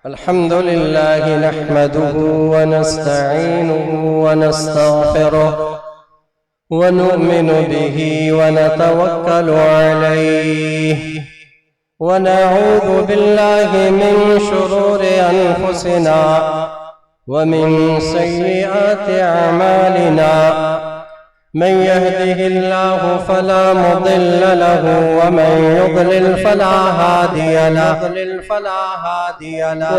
الحمد لله نحمده ونستعينه ونستغفره ونؤمن به ونتوكل عليه ونعوذ بالله من شرور أنفسنا ومن سيئات أعمالنا من يهده الله فلا مضل له ومن يضلل فلا هادي له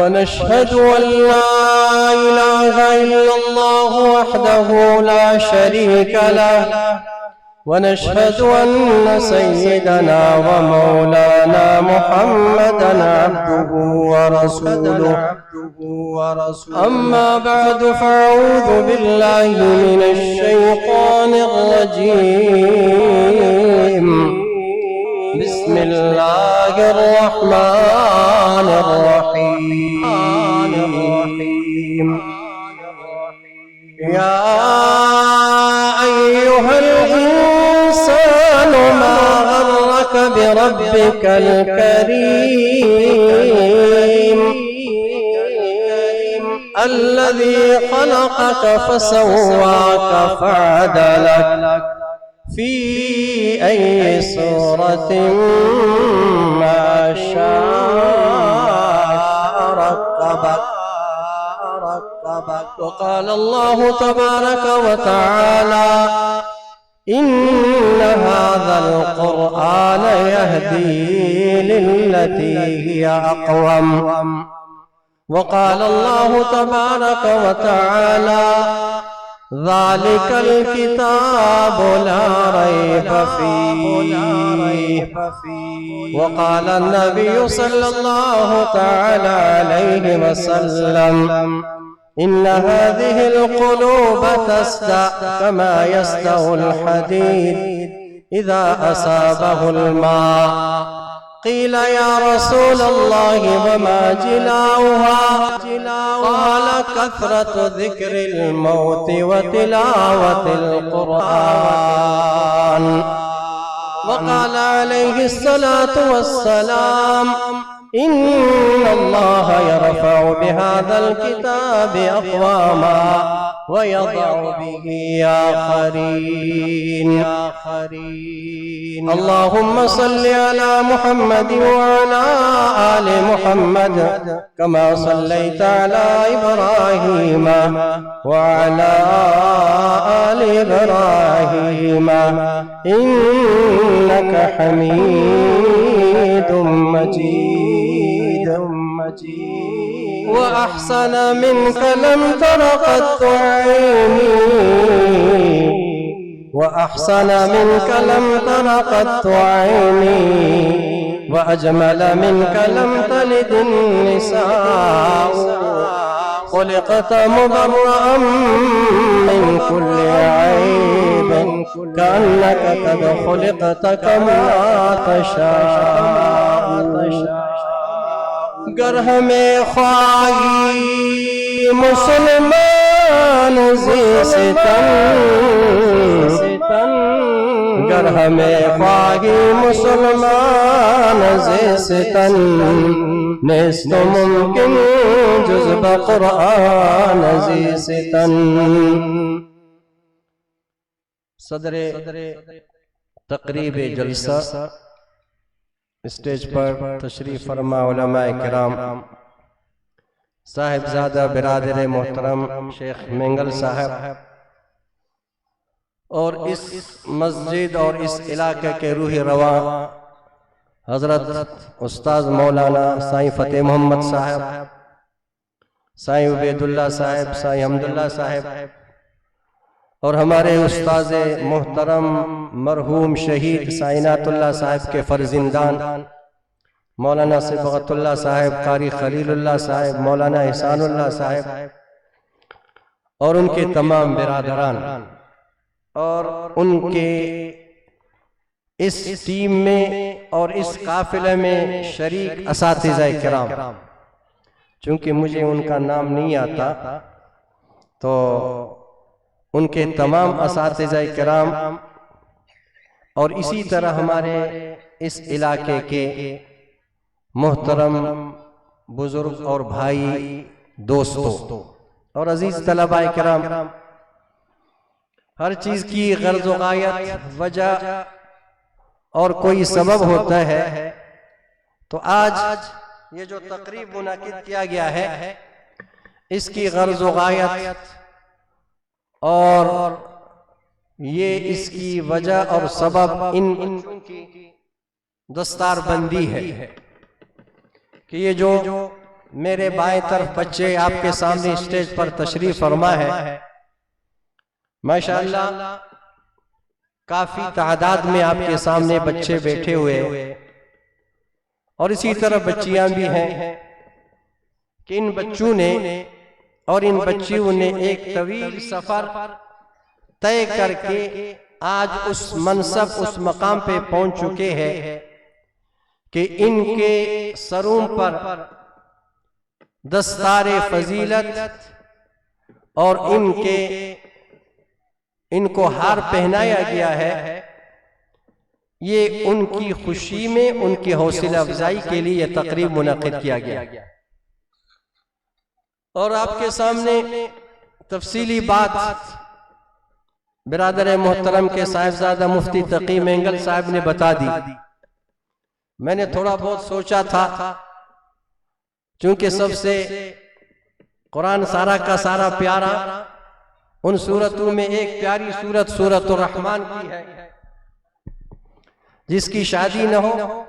ونشهد أن لا إله إلا الله وحده لا شريك له ونشهد أن سيدنا ومولانا محمدا عبده ورسوله أما بعد فأعوذ بالله من الشيطان الرجيم بسم الله الرحمن الرحيم يا أيها الإنسان ما غرك بربك الكريم الذي خلقك فسواك فعدلك في أي صورة ما شاء ركبك وقال الله تبارك وتعالى إن هذا القرآن يهدي للتي هي أقوم وقال الله تبارك وتعالى ذلك الكتاب لا ريب فيه وقال النبي صلى الله تعالى عليه وسلم إن هذه القلوب تسدأ كما يسدأ الحديد إذا أصابه الماء قيل يا رسول الله وما جلاؤها قال كثرة ذكر الموت وتلاوة القرآن وقال عليه الصلاة والسلام إن الله يرفع بهذا الكتاب أقواما ويضع به آخرين اللهم صل على محمد وعلى آل محمد كما صليت على إبراهيم وعلى آل إبراهيم إنك حميد مجيد وأحسن منك لم تر قط عيني وأحسن منك لم تر قط عيني وأجمل منك لم تلد النساء خلقت مبرأ من كل عيب كأنك قد خلقت كما تشاء گر ہمیں خواہی مسلمان زیستن گر ہمیں خواہی مسلمان زیستن نیست ممکن جز بقرآن زیستن صدر تقریب جلسہ اسٹیج پر تشریف فرما علماء کرام صاحبزادہ برادر محترم شیخ مینگل صاحب اور اس مسجد اور اس علاقے کے روح رواں حضرت استاذ مولانا سائیں فتح محمد صاحب سائیں عبید اللہ صاحب سائیں حمداللہ صاحب اور ہمارے استاذ محترم مرحوم شہید سائنات اللہ صاحب کے فرزندان مولانا صبغت اللہ صاحب قاری خلیل اللہ صاحب مولانا احسان اللہ صاحب اور ان کے تمام برادران اور ان کے اس ٹیم میں اور اس قافلے میں شریک اساتذہ کرام چونکہ مجھے ان کا نام نہیں آتا تو ان کے تمام اساتذہ کرام اور اسی طرح ہمارے اس علاقے کے محترم بزرگ اور بھائی دوستوں اور عزیز طلباء کرام، ہر چیز کی غرض و غایت، وجہ اور کوئی سبب ہوتا ہے۔ تو آج یہ جو تقریب منعقد کیا گیا ہے، اس کی غرض و غایت اور یہ اس کی وجہ اور سبب ان بچوں کی دستار بندی ہے کہ یہ جو میرے بائیں طرف بچے آپ کے سامنے اسٹیج پر تشریف فرما ہے، ماشاءاللہ کافی تعداد میں آپ کے سامنے بچے بیٹھے ہوئے، اور اسی طرح بچیاں بھی ہیں کہ ان بچوں نے اور ان بچیوں نے ایک طویل سفر طے کر کے آج اس منصب، اس مقام پہ پہنچ چکے ہیں کہ ان کے سروں پر دستار فضیلت اور ان کو ہار پہنایا گیا ہے۔ یہ ان کی خوشی میں، ان کی حوصلہ افزائی کے لیے یہ تقریب منعقد کیا گیا، اور آپ کے سامنے تفصیلی بات برادر محترم کے صاحبزادہ مفتی تقی مینگل صاحب نے بتا دی۔ میں نے تھوڑا بہت سوچا تھا، چونکہ سب سے قرآن سارا کا سارا پیارا، ان سورتوں میں ایک پیاری سورت سورۃ الرحمن کی ہے، جس کی شادی نہ ہو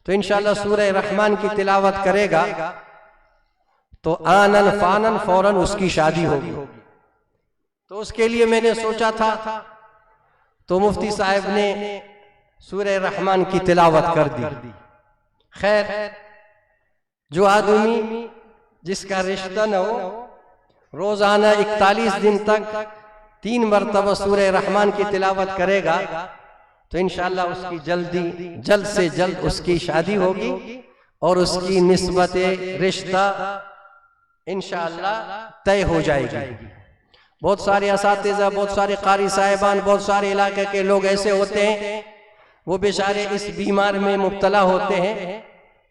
تو انشاءاللہ سورہ رحمان کی تلاوت کرے گا تو آنن فانن فوراً اس کی شادی ہوگی۔ تو اس کے لیے میں نے سوچا تھا، تو مفتی صاحب نے سورہ رحمان کی تلاوت کر دی۔ خیر، جو آدمی جس کا رشتہ نہ ہو، روزانہ 41 دن تک 3 مرتبہ سورہ رحمان کی تلاوت کرے گا تو انشاءاللہ اس کی جلد سے جلد اس کی شادی ہوگی، اور اس کی نسبت رشتہ انشاءاللہ طے ہو جائے گی۔ بہت سارے اساتذہ، بہت سارے قاری صاحبان، بہت سارے علاقے کے لوگ ایسے ہوتے ہیں، وہ بیچارے اس بیمار میں مبتلا ہوتے ہیں،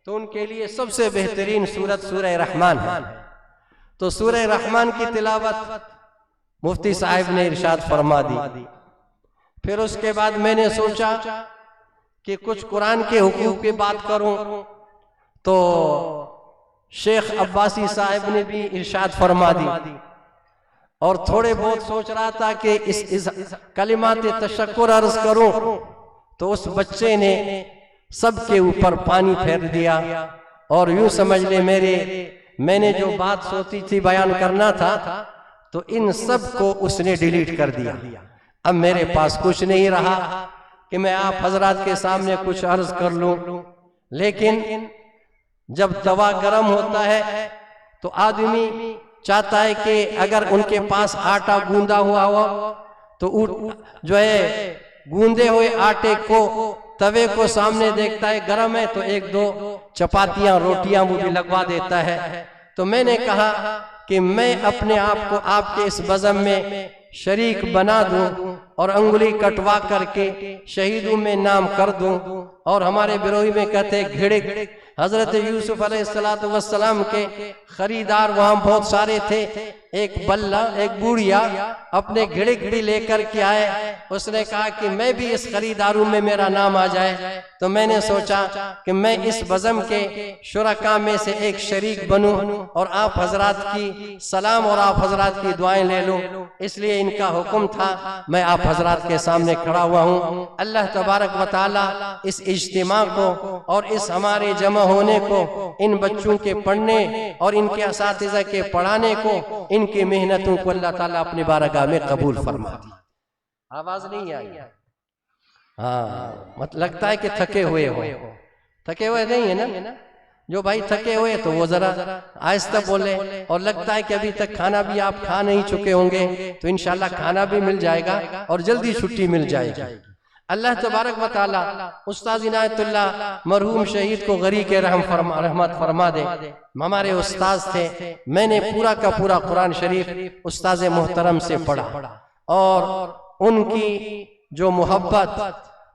تو ان کے لیے سب سے بہترین سورت سورہ رحمان ہے۔ تو سورہ رحمان کی تلاوت مفتی صاحب نے ارشاد فرما دی۔ پھر اس کے بعد میں نے سوچا کہ کچھ قرآن کے حقوق کی بات کروں، تو شیخ عباسی صاحب نے بھی ارشاد فرما دی، اور تھوڑے بہت سوچ رہا تھا کہ اس کلمات تشکر عرض کروں، تو اس بچے نے سب کے اوپر پانی پھیر دیا، اور یوں سمجھ لے میں نے جو بات سوچی تھی بیان کرنا تھا، تو ان سب کو اس نے ڈیلیٹ کر دیا۔ اب میرے پاس کچھ نہیں رہا کہ میں آپ حضرات کے سامنے کچھ عرض کر لوں، لیکن جب توا گرم ہوتا ہے تو آدمی چاہتا ہے کہ اگر ان کے پاس آٹا گوندا ہوا ہو تو جو ہے گوندے ہوئے آٹے کو، توے کو سامنے دیکھتا ہے گرم ہے تو 1-2 چپاتیاں، روٹیاں وہ بھی لگوا دیتا ہے۔ تو میں نے کہا کہ میں اپنے آپ کو آپ کے اس بزم میں شریک بنا دوں، اور انگلی کٹوا کر کے شہیدوں میں نام کر دوں۔ اور ہمارے بروئی میں کہتے ہیں گھڑے، حضرت یوسف علیہ السلام کے خریدار وہاں بہت سارے تھے۔ ایک بلہ، ایک بوڑھیا اپنے گھڑی لے کر کے آئے، اس نے کہا کہ میں بھی اس خریداروں میں میرا نام آ جائے۔ تو میں نے سوچا کہ میں اس بزم کے شرکا میں سے ایک شریک بنوں، اور آپ حضرات کی سلام اور آپ حضرات کی دعائیں لے لوں، اس لیے ان کا حکم تھا، میں آپ حضرات کے سامنے کھڑا ہوا ہوں۔ اللہ تبارک و تعالی اس اجتماع کو اور اس ہمارے جمع ہونے کو، ان بچوں کے پڑھنے اور ان کے اساتذہ کے پڑھانے کو، ان کی محنتوں کو اللہ تعالیٰ اپنی بارگاہ میں قبول فرما دی۔ آواز نہیں آئی؟ ہاں، لگتا ہے کہ تھکے ہوئے نہیں ہے نا؟ جو بھائی تھکے ہوئے تو وہ ذرا آہستہ بولے، اور لگتا ہے کہ ابھی تک کھانا بھی آپ کھا نہیں چکے ہوں گے تو انشاءاللہ کھانا بھی مل جائے گا اور جلدی چھٹی مل جائے گی۔ اللہ تبارک و تعالی استاذ عنایت اللہ مرحوم شہید کو غری کے رحمت فرما دے۔ ہمارے استاذ تھے، میں نے پورا کا پورا قرآن شریف استاذ محترم سے پڑھا، اور ان کی جو محبت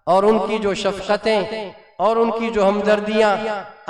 اور ان کی جو شفقتیں اور ان کی جو ہمدردیاں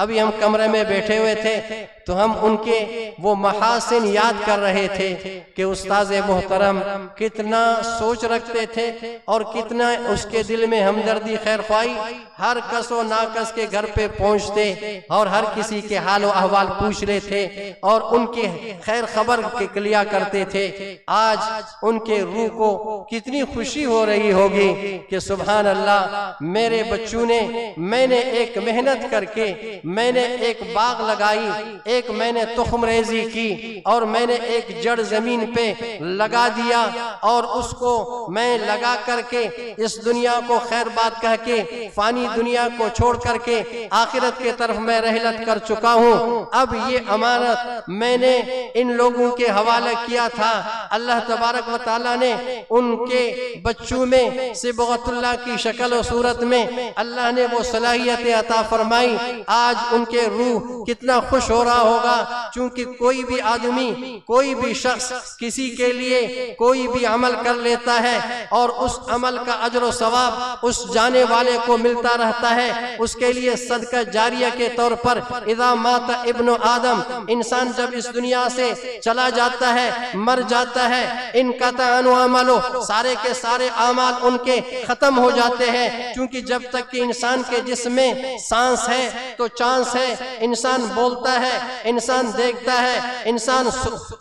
ابھی ہم کمرے میں بیٹھے ہوئے تھے تو ہم ان کے وہ محاسن یاد کر رہے تھے کہ استاذ محترم کتنا سوچ رکھتے تھے اور کتنا اس کے دل میں ہمدردی خیر خواہی، ہر کس و ناکس کے گھر پہ پہنچتے اور ہر کسی کے حال و احوال پوچھ رہے تھے اور ان کے خیر خبر کے لیا کرتے تھے۔ آج ان کے روح کو کتنی خوشی ہو رہی ہوگی کہ سبحان اللہ، میرے بچوں نے، میں نے ایک محنت کر کے میں نے ایک باغ لگائی، ایک میں نے تخم ریزی کی اور میں نے ایک جڑ زمین پہ لگا دیا اور اس کو میں لگا کر کے اس دنیا کو خیر بات کہہ کے فانی دنیا کو چھوڑ کر کے آخرت کے طرف میں رحلت کر چکا ہوں۔ اب یہ امانت میں نے ان لوگوں کے حوالے کیا تھا، اللہ تبارک و تعالیٰ نے ان کے بچوں میں صبغت اللہ کی شکل و صورت میں اللہ نے وہ صلاحیت عطا فرمائی۔ آج ان کے روح کتنا خوش ہو رہا ہوگا، چونکہ کوئی بھی آدمی، کوئی بھی شخص کسی کے لیے کوئی بھی عمل کر لیتا ہے اور اس عمل کا اجر و ثواب اس جانے والے کو ملتا رہتا ہے، اس کے لیے صدقہ جاریہ کے طور پر اذا مات ابن آدم، انسان جب اس دنیا سے چلا جاتا ہے، مر جاتا ہے، انقطع عنہ عملہ، سارے کے سارے اعمال ان کے ختم ہو جاتے ہیں، کیونکہ جب تک کہ انسان کے جسم میں سانس ہے تو چانس ہے، انسان بولتا ہے، انسان دیکھتا ہے، انسان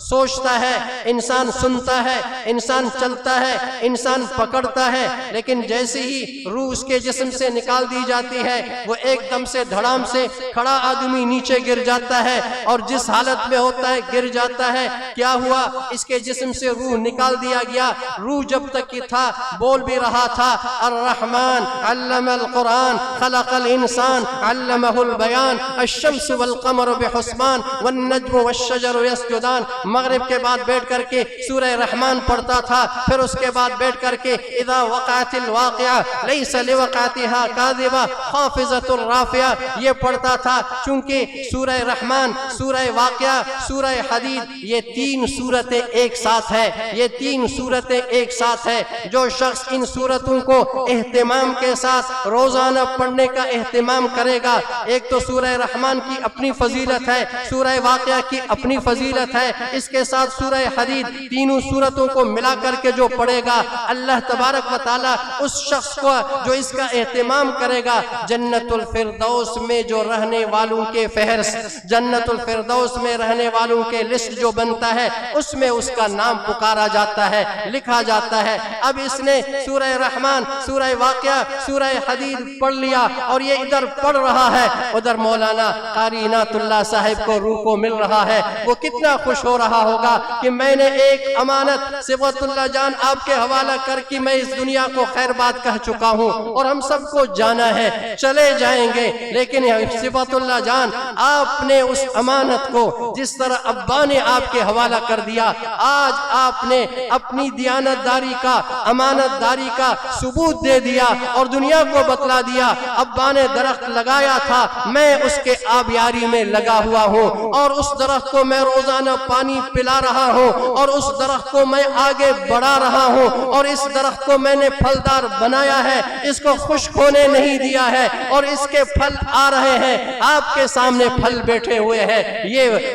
سوچتا ہے، انسان سنتا ہے، انسان چلتا ہے، انسان پکڑتا ہے، لیکن جیسے ہی روح اس کے جسم سے نکال دی جاتی ہے وہ ایک دم سے دھڑام سے کھڑا آدمی نیچے گر جاتا ہے اور جس حالت میں ہوتا ہے گر جاتا ہے۔ کیا ہوا؟ اس کے جسم سے روح نکال دیا گیا۔ روح جب تک کی تھا بول بھی رہا تھا، الرحمن علم القرآن خلق الانسان علمہ البیان الشمس والقمر بحسبان والنجم والشجر یسجدان۔ مغرب کے بعد بیٹھ کر کے سورہ رحمان پڑھتا تھا، پھر اس کے بعد بیٹھ کر کے اذا وقعت الواقعہ لیس لوقعتها کاذبہ خافضۃ الرافعہ یہ پڑھتا تھا، چونکہ سورہ رحمان، سورہ واقعہ، سورہ حدید یہ تین صورتیں ایک ساتھ ہے، یہ تین صورتیں ایک ساتھ ہے۔ جو شخص ان صورتوں کو اہتمام کے ساتھ روزانہ پڑھنے کا اہتمام کرے گا، ایک تو سورہ رحمان کی اپنی فضیلت ہے، سورہ واقعہ کی اپنی فضیلت ہے، اس کے ساتھ سورہ حدید، تینوں صورتوں کو ملا کر کے جو پڑھے گا، اللہ تبارک و تعالیٰ اس شخص کو جو اس کا اہتمام کرے گا، جنت الفردوس میں جو رہنے والوں کے فہرست، جنت الفردوس میں رہنے والوں کے لسٹ جو بنتا ہے اس میں اس کا نام پکارا جاتا ہے، لکھا جاتا ہے۔ اب اس نے سورہ رحمان، سورہ واقعہ، سورہ حدید پڑھ لیا اور یہ ادھر پڑھ رہا ہے، ادھر مولانا قاری عنایت اللہ صاحب کو روح کو مل رہا ہے، وہ کتنا خوش ہو رہا ہوگا کہ میں نے ایک امانت صبغت اللہ جان آپ کے حوالہ کر کے میں اس دنیا کو خیر بات کہہ چکا ہوں اور ہم سب کو جانا ہے، چلے جائیں گے، لیکن صبغت اللہ جان آپ نے اس امانت کو جس طرح ابا نے آپ کے حوالہ کر دیا، آج آپ نے اپنی دیانت داری کا، امانت داری کا ثبوت دے دیا اور دنیا کو بتلا دیا۔ ابا نے درخت لگایا تھا، میں اس کے آبیاری میں لگا ہوا ہوں اور اس درخت کو میں روزانہ پانی پلا رہا ہوں اور اس درخت کو میں آگے بڑھا رہا ہوں اور اس درخت کو میں نے پھلدار بنایا ہے، اس کو خشک ہونے نہیں دیا ہے اور اس کے پھل آ رہے ہیں، آپ کے سامنے پھل بیٹھے ہوئے ہیں۔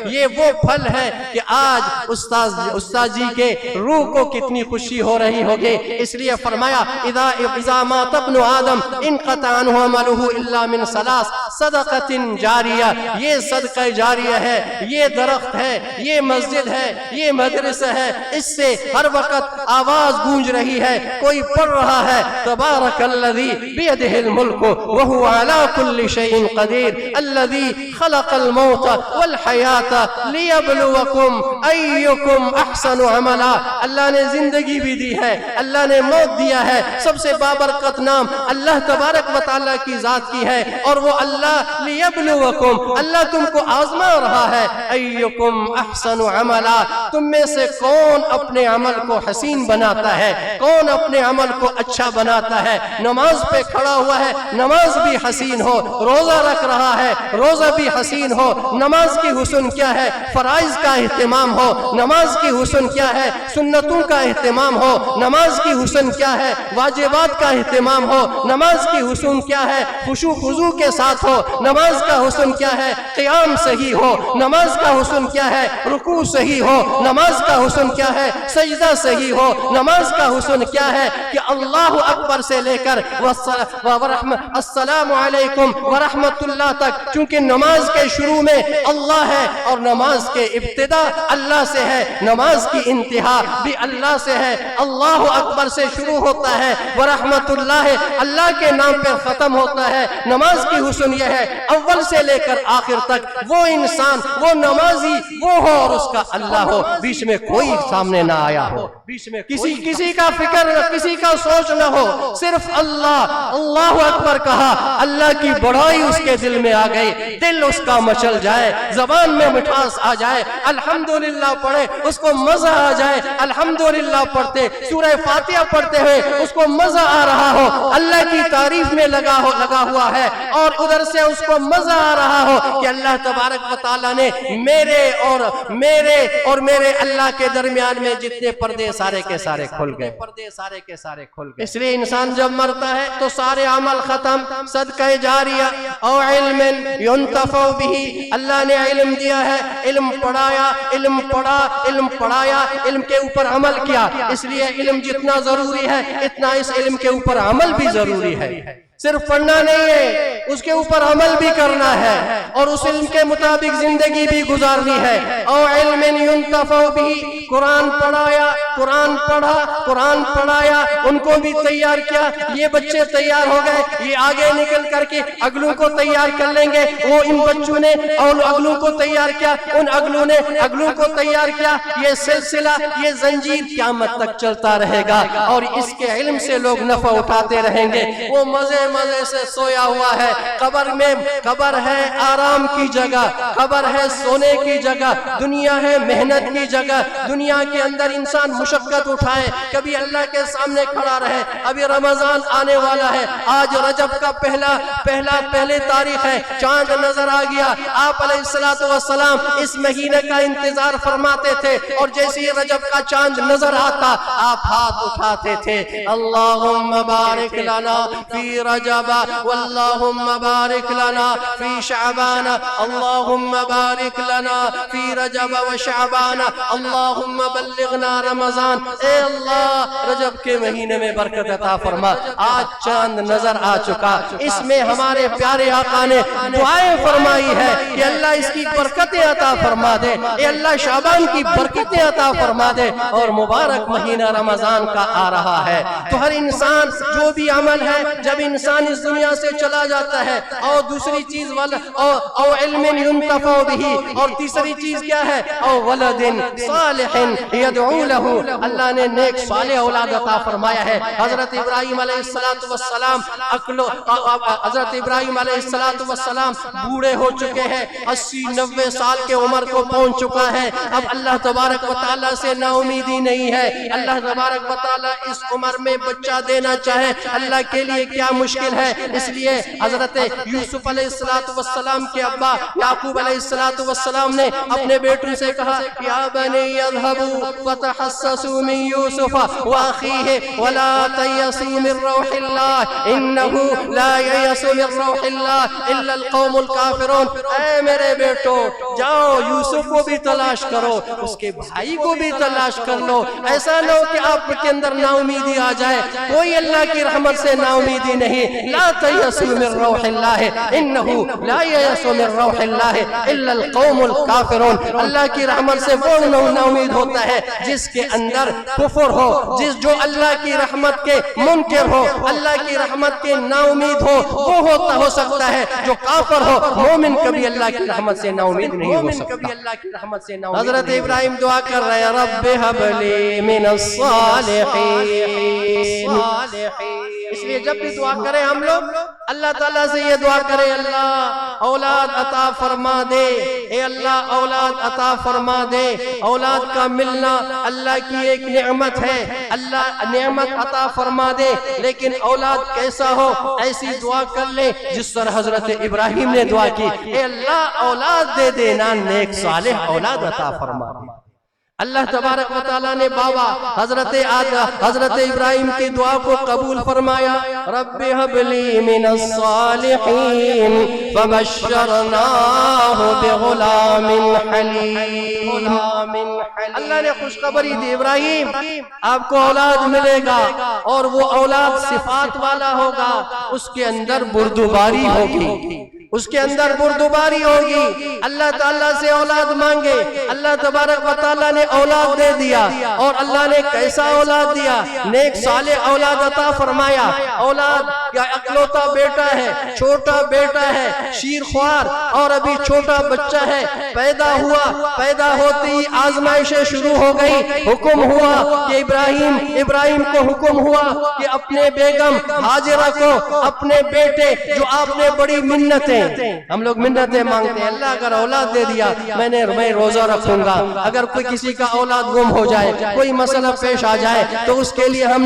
یہ وہ پھل ہے کہ آج استاد جی کے روح کو کتنی خوشی ہو رہی ہوگی۔ اس لیے فرمایا اذا مات ابن آدم انقطع عنہ عملہ الا من ثلاث صدقۃ جاریہ، یہ صدقہ جاریہ ہے، یہ درخت ہے، یہ مسجد ہے، یہ مدرسہ ہے، اس سے ہر وقت آواز گونج رہی ہے، کوئی پڑھ رہا ہے تبارک الذی بیدہ الملک وہو علی کل شیء قدیر الذی خلق الموت والحیات لیبلوکم ایکم احسن عملا۔ اللہ نے زندگی بھی دی ہے، اللہ نے موت دیا ہے، سب سے بابرکت نام اللہ تبارک و تعالیٰ کی ذات کی ہے اور وہ اللہ لیبلوکم، اللہ تم کو آزما رہا ہے، ایکم احسن عملا، تم میں سے کون اپنے عمل کو حسین بناتا ہے، کون اپنے عمل کو اچھا بناتا ہے۔ نماز پہ کھڑا ہوا ہے، نماز بھی حسین ہو، روزہ رکھ رہا ہے، روزہ بھی حسین ہو۔ نماز کی حسن کیا ہے؟ فرائض کا اہتمام ہو۔ نماز کی حسن کیا ہے؟ سنتوں کا اہتمام ہو۔ نماز کی حسن کیا ہے؟ واجبات کا اہتمام ہو۔ نماز کی حسن کیا ہے؟ خشوع خضوع کے ساتھ ہو۔ نماز کا حسن کیا ہے قیام صحیح ہو، نماز کا حسن کیا ہے رکوع صحیح ہو، نماز کا حسن کیا ہے سجدہ صحیح ہو، نماز کا حسن کیا ہے کہ اللہ اکبر سے لے کر السلام علیکم ورحمت اللہ تک، چونکہ نماز کے شروع میں اللہ ہے اور نماز کے ابتدا اللہ سے ہے، نماز کی انتہا بھی اللہ سے ہے، اللہ اکبر سے شروع ہوتا ہے، ورحمت اللہ اللہ کے نام پر ختم ہوتا ہے۔ نماز کی حسن یہ ہے اول سے لے کر آخر تک وہ انسان، وہ نمازی وہ ہو اور اس کا اللہ ہو، بیچ میں کوئی سامنے نہ آیا ہو، بیچ میں کسی کا فکر کسی کا سوچ نہ ہو، صرف اللہ اکبر کہا، اللہ کی بڑائی اس کے دل میں آ گئی، دل اس کا مچل جائے، زبان میں مٹھاس آ جائے، الحمدللہ پڑھے اس کو مزہ آ جائے، الحمدللہ پڑھتے سورہ فاتحہ پڑھتے ہوئے اس کو مزہ آ رہا ہو، اللہ کی تعریف میں لگا ہوا ہے، اور ادھر سے اس کو مزہ آ رہا ہو کہ اللہ تبارک و تعالیٰ نے میرے اور اللہ کے درمیان میں جتنے پردے سارے کے سارے کھل گئے، اس لیے انسان جب مرتا ہے تو سارے عمل ختم، صدقہ جاریہ او علم ينتفع به، اللہ نے علم دیا ہے، علم پڑھایا، علم پڑھا، علم پڑھایا، علم کے اوپر عمل کیا، اس لیے علم جتنا ضروری ہے اتنا اس علم کے اوپر عمل بھی ضروری ہے، صرف پڑھنا نہیں ہے، اس کے اوپر عمل بھی کرنا ہے اور اس علم کے مطابق زندگی بھی گزارنی ہے۔ او علم ينتفع به، قرآن پڑھایا، قرآن پڑھا، قرآن پڑھایا، ان کو بھی تیار کیا، یہ بچے تیار ہو گئے، یہ آگے نکل کر کے اگلوں کو تیار کر لیں گے، وہ ان بچوں نے اور اگلوں کو تیار کیا، ان اگلوں نے اگلوں کو تیار کیا، یہ سلسلہ یہ زنجیر قیامت تک چلتا رہے گا اور اس کے علم سے لوگ نفع اٹھاتے رہیں گے۔ وہ مزے سے سویا ہوا ہے، قبر ہے آرام کی جگہ، قبر ہے سونے کی جگہ، دنیا ہے محنت کی جگہ، دنیا کے اندر انسان مشقت اٹھائے، کبھی اللہ کے سامنے کھڑا رہے۔ ابھی رمضان آنے والا ہے، آج رجب کا پہلی تاریخ ہے، چاند نظر آ گیا، آپ علیہ السلام اس مہینے کا انتظار فرماتے تھے اور جیسے ہی رجب کا چاند نظر آتا آپ ہاتھ اٹھاتے تھے، اللہم بارک لنا فی رجب واللہم بارک لنا فی شعبان، اللہم بارک لنا فی رجب و شعبان، اللہم بلغنا رمضان۔ اے اللہ رجب کے مہینے میں برکت عطا فرما، آج چاند نظر آ چکا، اس میں ہمارے پیارے آقا نے دعائیں فرمائی ہے کہ اللہ اس کی برکتیں عطا فرما دے، اے اللہ شعبان کی برکتیں عطا فرما دے، اور مبارک مہینہ رمضان کا آ رہا ہے۔ تو ہر انسان جو بھی عمل ہے، جب انسان اس دنیا سے چلا جاتا ہے، اور دوسری چیز او علم ينتفع به، اور تیسری چیز کیا ہے او ولد صالح يدعو له، اللہ نے نیک صالح اولاد عطا فرمایا ہے۔ حضرت ابراہیم علیہ السلام حضرت ابراہیم علیہ السلام بوڑھے ہو چکے ہیں، 80-90 سال کے عمر کو پہنچ چکا ہے، اب اللہ تبارک و تعالیٰ سے نا امیدی نہیں ہے، اللہ تبارک و تعالیٰ اس عمر میں بچہ دینا چاہے اللہ کے لیے کیا مشکل ہے، اس لیے حضرت یوسف علیہ السلام کے ابا یعقوب علیہ السلام نے اپنے بیٹوں سے کہا یا بنی اذهبوا فتحسسوا من یوسف واخیہ ولا تیأسوا من روح اللہ انہ لا ییأس من روح اللہ الا القوم الکافرون۔ اے میرے بیٹو جاؤ یوسف کو بھی تلاش کرو، اس کے بھائی کو بھی تلاش کر لو، ایسا نہ ہو کہ آپ کے اندر نا امیدی آ جائے، کوئی اللہ کی رحمت سے نا امیدی نہیں، لا تیأسوا من روح اللہ انہ لا ییأس من روح اللہ الا القوم الکافرون۔ اللہ کی رحمت سے وہ نا امید ہوتا ہے جس کے اندر کفر ہو، جو اللہ کی رحمت کے منکر ہو، اللہ کی رحمت کے نا امید وہ ہو سکتا ہے جو کافر ہو، مومن کبھی اللہ کی رحمت سے نا امید نہیں ہو سکتا۔ حضرت ابراہیم دعا کر رہے ہیں رب ہب لی من الصالحین، اس لیے جب بھی دعا کریں ہم لوگ اللہ تعالیٰ سے یہ دعا کریں اللہ اولاد عطا فرما دے، اے اللہ اولاد عطا فرما دے۔ اولاد کا ملنا اللہ کی ایک نعمت ہے، اللہ نعمت عطا فرما دے، لیکن اولاد کیسا ہو ایسی دعا کر لے جس طرح حضرت ابراہیم نے دعا کی، اے اللہ اولاد دے دینا، نیک صالح اولاد عطا فرما دے۔ اللہ تبارک و تعالیٰ نے بابا حضرت ابراہیم کی دعا کو قبول فرمایا. رب هب لي من الصالحین فبشرناہ بغلام حلیم. اللہ نے خوشخبری دی ابراہیم آپ کو اولاد ملے گا اور وہ اولاد صفات والا ہوگا. اس کے اندر بردباری ہوگی، اس کے اندر بردباری ہوگی. اللہ تعالیٰ سے اولاد مانگے، اللہ تبارک و تعالیٰ نے اولاد دے دیا. اور اللہ نے کیسا اولاد دیا؟ نیک صالح اولاد عطا فرمایا. اولاد کیا اکلوتا بیٹا ہے، چھوٹا بیٹا ہے، شیر خوار اور ابھی چھوٹا بچہ ہے. پیدا ہوا، پیدا ہوتے ہی آزمائشیں شروع ہو گئی. حکم ہوا کہ ابراہیم کو حکم ہوا کہ اپنے بیگم ہاجرہ کو اپنے بیٹے جو آپ نے بڑی منتیں، ہم لوگ منتیں مانگتے ہیں، اللہ اگر اولاد دے دیا میں روزہ رکھوں گا. اگر کوئی کسی کا اولاد گم ہو جائے، کوئی مسئلہ پیش آ جائے تو اس کے لیے ہم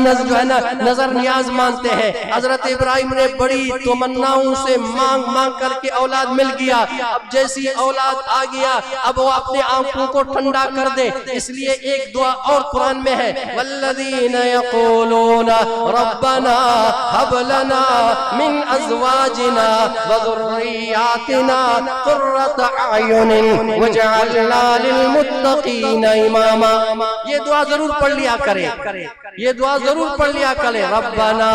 نظر نیاز مانتے ہیں. حضرت ابراہیم نے بڑی تمناؤں سے مانگ کر کے اولاد مل گیا. اب جیسی اولاد آ گیا اب وہ اپنے آنکھوں کو ٹھنڈا کر دے، اس لیے ایک دعا اور قرآن میں ہے، والذین یقولون ربنا هب لنا من ازواجنا وذریاتنا قرۃ اعین واجعلنا للمتقین اماما. یہ دعا ضرور پڑھ لیا کرے، یہ دعا ضرور پڑھ لیا کرے. ربنا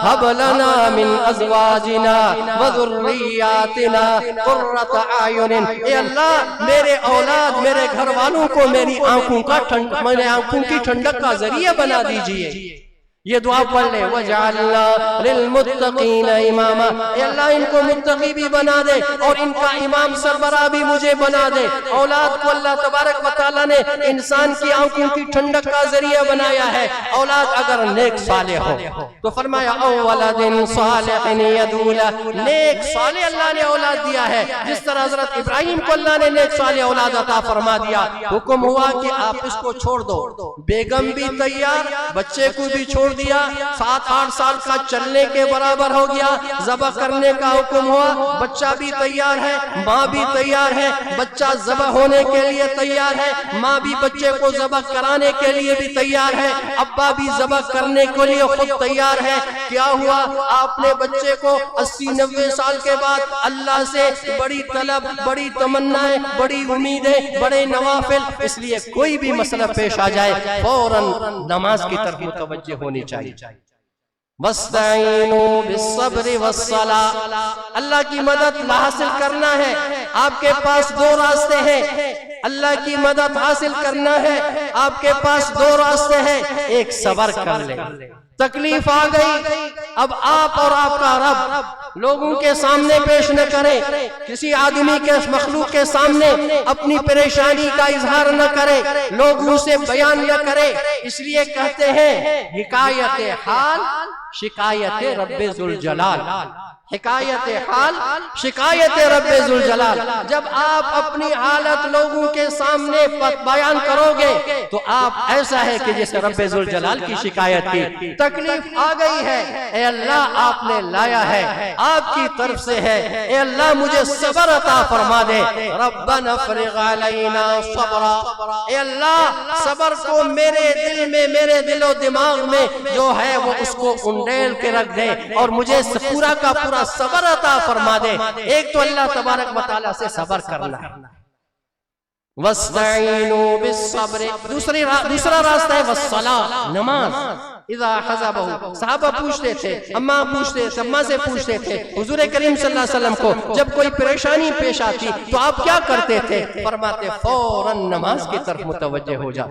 هب لنا من ازواجنا وذریاتنا قرۃ اعین. اے اللہ میرے اولاد، میرے گھر والوں کو میری آنکھوں کی ٹھنڈک کا ذریعہ بنا دیجئے. یہ دعا پڑھ لے. وَجَعَلْنَا لِلْمُتَّقِينَ إِمَامًا. اے اللہ ان کو متقی بھی بنا دے اور ان کا امام سربراہ بھی مجھے بنا دے. اولاد کو اللہ تبارک و تعالیٰ نے انسان کی آنکھوں کی ٹھنڈک کا ذریعہ بنایا ہے. اولاد اگر نیک صالح ہو تو فرمایا او ولد صالح يدعو له. نیک صالح اللہ نے اولاد دیا ہے. جس طرح حضرت ابراہیم کو اللہ نے نیک صالح اولاد عطا فرما دیا. حکم ہوا کہ آپ اس کو چھوڑ دو. بیگم بھی تیار، بچے کو بھی چھوڑ دیا. 7-8 سال کا چلنے کے برابر ہو گیا. ذبح کرنے کا حکم ہوا. بچہ بھی تیار ہے، ماں بھی تیار ہے. بچہ ذبح ہونے کے لیے تیار ہے، ماں بھی بچے کو ذبح کرانے کے لیے بھی تیار ہے، ابا بھی ذبح کرنے کے لیے خود تیار ہے. کیا ہوا؟ آپ نے بچے کو 80-90 سال کے بعد اللہ سے بڑی طلب، بڑی تمنائیں، بڑی امیدیں، بڑے نوافل. اس لیے کوئی بھی مسئلہ پیش آ جائے فوراً نماز کی طرف متوجہ ہونی چاہیے. وَاسْتَعِينُوا بِالصَّبْرِ وَالصَّلَاةِ. اللہ کی مدد حاصل کرنا ہے. آپ کے پاس 2 راستے ہیں. اللہ کی مدد حاصل کرنا ہے، آپ کے پاس 2 راستے ہیں. ایک صبر کر لیں. تکلیف آ گئی، اب آپ اور آپ کا رب لوگوں کے سامنے پیش نہ کرے، کسی آدمی کے مخلوق کے سامنے اپنی پریشانی کا اظہار نہ کرے، لوگوں سے بیان نہ کرے. اس لیے کہتے ہیں حکایت حال شکایت رب ذوالجلال. حکایت حال شکایت رب ذوالجلال. جب آپ اپنی حالت لوگوں کے سامنے بیان کرو گے تو آپ ایسا ہے کہ جیسے رب ذوالجلال کی شکایت کی. تکلیف آ گئی ہے، اے اللہ آپ نے لایا ہے، آپ کی طرف سے ہے. اے اللہ مجھے صبر عطا فرما دے. ربنا افرغ علینا صبرا. اے اللہ صبر کو میرے دل میں، میرے دل و دماغ میں جو ہے وہ اس کو انڈیل کے رکھ دے اور مجھے پورا کا پورا صبر عطا فرما دے. ایک تو اللہ تبارک و تعالیٰ سے صبر کرنا ہے. وَاسْتَعِينُوا بِالصَّبْرِ. دوسرا راستہ ہے وَالصَّلَاةِ، نماز. اذا حضبہ، صحابہ پوچھتے تھے، اماں پوچھتے تھے، اماں سے پوچھتے تھے حضور کریم صلی اللہ علیہ وسلم کو جب کوئی پریشانی پیش آتی تو آپ کیا کرتے تھے؟ فرماتے فوراً نماز کی طرف متوجہ ہو جا.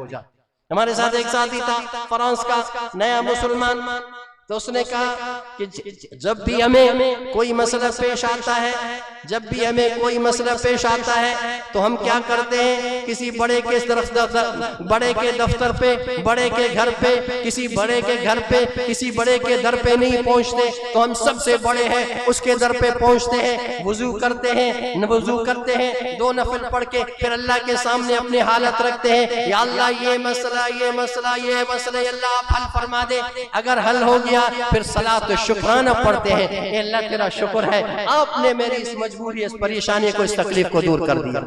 ہمارے ساتھ ایک ساتھی تھا فرانس کا نیا مسلمان، تو اس نے کہا کہ جب بھی ہمیں کوئی مسئلہ پیش آتا ہے، جب بھی ہمیں کوئی مسئلہ پیش آتا ہے تو ہم کیا کرتے ہیں؟ کسی بڑے کے دفتر پہ، بڑے کے گھر پہ، کسی بڑے کے گھر پہ، کسی بڑے کے در پہ نہیں پہنچتے، تو ہم سب سے بڑے ہیں اس کے در پہ پہنچتے ہیں، وضو کرتے ہیں، وضو کرتے ہیں، 2 نفل پڑھ کے پھر اللہ کے سامنے اپنی حالت رکھتے ہیں. یا اللہ یہ مسئلہ، یہ مسئلہ، یہ مسئلہ، یا اللہ آپ حل فرما دے. اگر حل ہو گیا پھر صلاۃ شکرانہ پڑھتے ہیں. اے اللہ تیرا شکر ہے، آپ نے میری اس مجبوری، اس پریشانی کو، اس تکلیف کو دور کر دیا.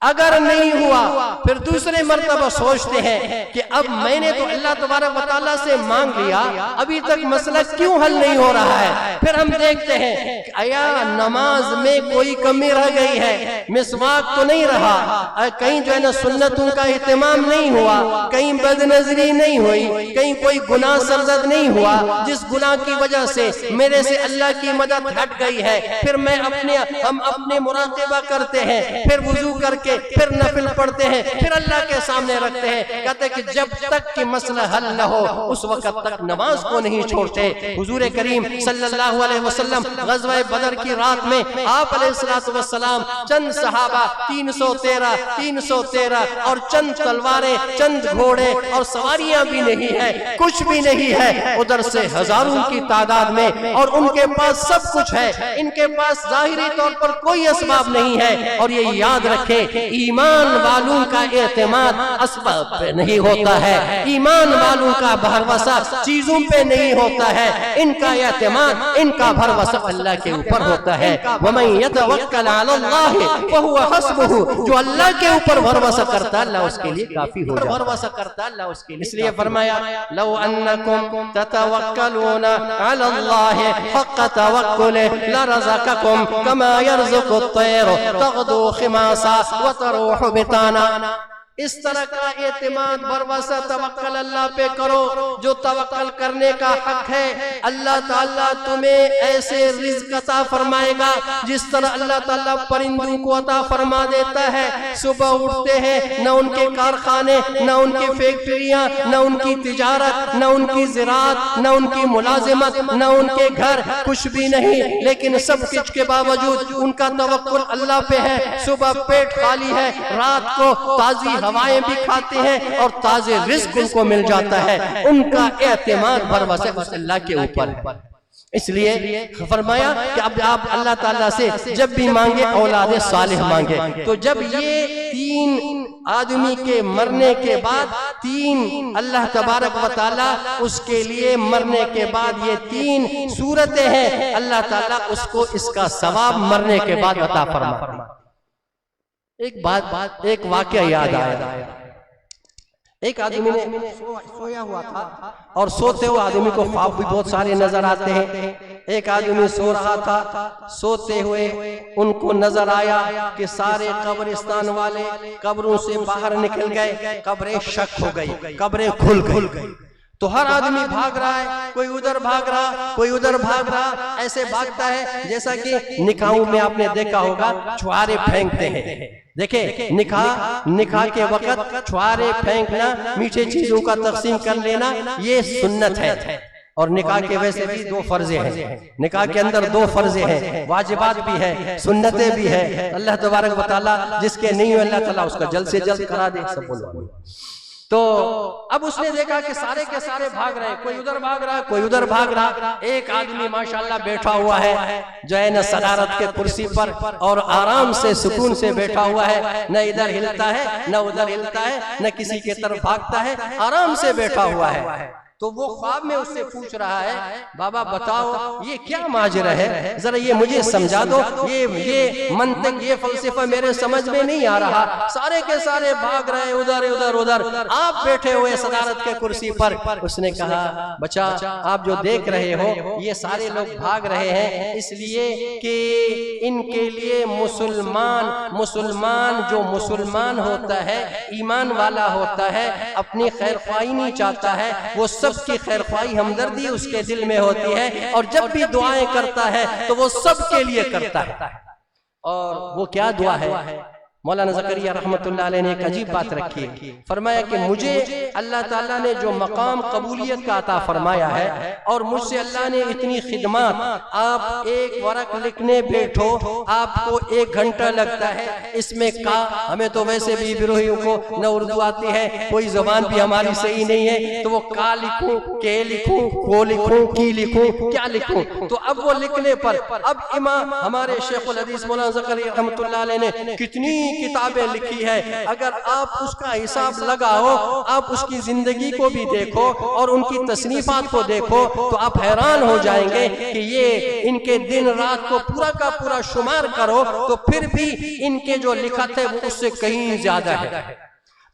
اگر نہیں ہوا پھر دوسرے مرتبہ سوچتے ہیں کہ اب میں نے تو اللہ تبارک و تعالیٰ سے مانگ لیا، ابھی تک مسئلہ کیوں حل نہیں ہو رہا ہے؟ پھر ہم دیکھتے ہیں کہ آیا نماز میں کوئی کمی رہ گئی ہے، مسواک تو نہیں رہا، کہیں جو ہے نا سنتوں کا اہتمام نہیں ہوا، کہیں بد نظری نہیں ہوئی، کہیں کوئی گناہ سرزد نہیں ہوا جس گناہ کی وجہ سے میرے سے اللہ کی مدد ہٹ گئی ہے۔ پھر ہم اپنے مراقبہ کرتے ہیں، پھر وضو کر کے پھر نفل پڑھتے ہیں، پھر اللہ کے سامنے رکھتے ہیں، کہتے ہیں کہ جب تک کہ مسئلہ حل نہ ہو اس وقت تک نماز کو نہیں چھوڑتے۔ حضور کریم صلی اللہ علیہ وسلم غزوہ بدر کی رات میں آپ علیہ السلام چند صحابہ 313 اور چند تلواریں، چند گھوڑے اور سواریاں بھی نہیں ہے، کچھ بھی نہیں ہے، ادھر سے ہزاروں کی تعداد میں، اور ان کے پاس سب کچھ ہے، ان کے پاس ظاہری طور پر کوئی اسباب نہیں ہے۔ اور یہ یاد رکھے ایمان والوں کا اعتماد اسباب پہ نہیں ہوتا ہے، ایمان والوں کا بھروسہ چیزوں پہ نہیں ہوتا ہے، ان کا اعتماد، ان کا بھروسہ اللہ کے اوپر ہوتا ہے۔ وَمَن يَتَوَكَّلْ عَلَى اللَّهِ فَهُوَ حَسْبُهُ، جو اللہ کے اوپر بھروسہ کرتا ہے اللہ اس کے لیے کافی ہو جاتا ہے۔ اس لیے فرمایا لَوْ أَنَّكُمْ تَتَوَكَّلُونَ عَلَى اللَّهِ حَقَّ تَوَكُّلِهِ لَرَزَقَكُمْ كَمَا يَرْزُقُ الطَّيْرُ تَغْدُو خِمَاسًا وَتَرُوحُ بِطَانًا۔ اس طرح کا اعتماد، بھروسہ، توکل اللہ پہ کرو جو توکل کرنے کا حق ہے۔ اللہ تعالیٰ تمہیں ایسے رزق عطا فرمائے گا جس طرح اللہ تعالیٰ پرندوں کو عطا فرما دیتا ہے۔ صبح اٹھتے ہیں، نہ ان کے کارخانے، نہ ان کی فیکٹریاں، نہ ان کی تجارت، نہ ان کی زراعت، نہ ان کی ملازمت، نہ ان کے گھر، کچھ بھی نہیں، لیکن سب کچھ کے باوجود ان کا توکل اللہ پہ ہے۔ صبح پیٹ خالی ہے، رات کو تازی ہوائیں بھی کھاتے ہیں اور تازے رزق ان کو مل جاتا ہے، ان کا اعتماد بھروسہ اللہ کے اوپر ہے۔ اس لیے فرمایا کہ اب آپ اللہ تعالیٰ سے جب بھی مانگے اولاد صالح مانگے۔ تو جب یہ 3 آدمی کے مرنے کے بعد 3 اللہ تبارک و تعالیٰ اس کے لیے مرنے کے بعد یہ 3 صورتیں ہیں، اللہ تعالیٰ اس کو اس کا ثواب مرنے کے بعد عطا فرما۔ ایک واقعہ یاد آیا، ایک آدمی نے سویا ہوا تھا اور سوتے ہوئے آدمی کو خواب بھی بہت سارے نظر آتے ہیں۔ ایک آدمی سو رہا تھا، سوتے ہوئے ان کو نظر آیا کہ سارے قبرستان والے قبروں سے باہر نکل گئے، قبریں شک ہو گئی، قبریں کھل گئی۔ تو ہر آدمی بھاگ رہا ہے، کوئی ادھر بھاگ رہا، کوئی ادھر بھاگ رہا، ایسے بھاگتا ہے جیسا کہ نکاحوں میں آپ نے دیکھا ہوگا چھوارے پھینکتے ہیں۔ دیکھیں نکاح کے وقت چھوارے پھینکنا، میٹھے چیزوں کا تقسیم کر لینا، یہ سنت ہے۔ اور نکاح کے ویسے بھی 2 فرضیں ہیں، نکاح کے اندر 2 فرضیں ہیں، واجبات بھی ہے، سنتیں بھی ہے۔ اللہ تبارک و تعالیٰ جس کے نہیں ہو اللہ تعالیٰ اس کا جلد سے جلد کرا دے، سب بولو۔ تو اب اس نے دیکھا کہ سارے کے سارے بھاگ رہے، کوئی ادھر بھاگ رہا، کوئی ادھر بھاگ رہا۔ ایک آدمی ماشاءاللہ بیٹھا ہوا ہے جو ہے نا صدارت کے کرسی پر، اور آرام سے سکون سے بیٹھا ہوا ہے، نہ ادھر ہلتا ہے نہ ادھر ہلتا ہے، نہ کسی کے طرف بھاگتا ہے، آرام سے بیٹھا ہوا ہے۔ تو وہ خواب میں اس سے پوچھ رہا ہے بابا بتاؤ یہ کیا ماجرا ہے، ذرا یہ مجھے سمجھا دو، یہ منطق یہ فلسفہ میرے سمجھ میں نہیں آ رہا، سارے کے سارے بھاگ رہے ادھر آپ بیٹھے ہوئے صدارت کے کرسی پر۔ اس نے کہا بچہ آپ جو دیکھ رہے ہو یہ سارے لوگ بھاگ رہے ہیں اس لیے کہ ان کے لیے مسلمان جو مسلمان ہوتا ہے، ایمان والا ہوتا ہے، اپنی خیر خواہی نہیں چاہتا ہے، وہ سب کی خیر خواہی ہمدردی اس کے دل میں ہوتی ہے، اور جب بھی دعائیں کرتا ہے تو وہ سب کے لیے کرتا ہے۔ اور وہ کیا دعا ہے؟ مولانا زکریا رحمت اللہ علیہ نے ایک عجیب بات رکھی ہے، فرمایا کہ مجھے اللہ تعالیٰ نے جو مقام قبولیت کا عطا فرمایا ہے، اور مجھ سے اللہ نے اتنی خدمات، آپ ایک ورق لکھنے بیٹھو آپ کو 1 گھنٹہ لگتا ہے، اس میں ہمیں تو ویسے بھی بروہیوں کو نہ اردو آتی ہے، کوئی زبان بھی ہماری صحیح نہیں ہے، تو وہ کا لکھوں، کے لکھوں، کو لکھوں، کی لکھوں، کیا لکھوں؟ تو اب وہ لکھنے پر اب امام ہمارے شیخ الحدیث مولانا زکریا رحمت اللہ علیہ نے کتنی کتابیں لکھی ہے، اگر آپ اس کا حساب لگاؤ، آپ اس کی زندگی کو بھی دیکھو اور ان کی تصنیفات کو دیکھو تو آپ حیران ہو جائیں گے کہ یہ ان کے دن رات کو پورا کا پورا شمار کرو تو پھر بھی ان کے جو لکھت ہے وہ اس سے کہیں زیادہ ہے۔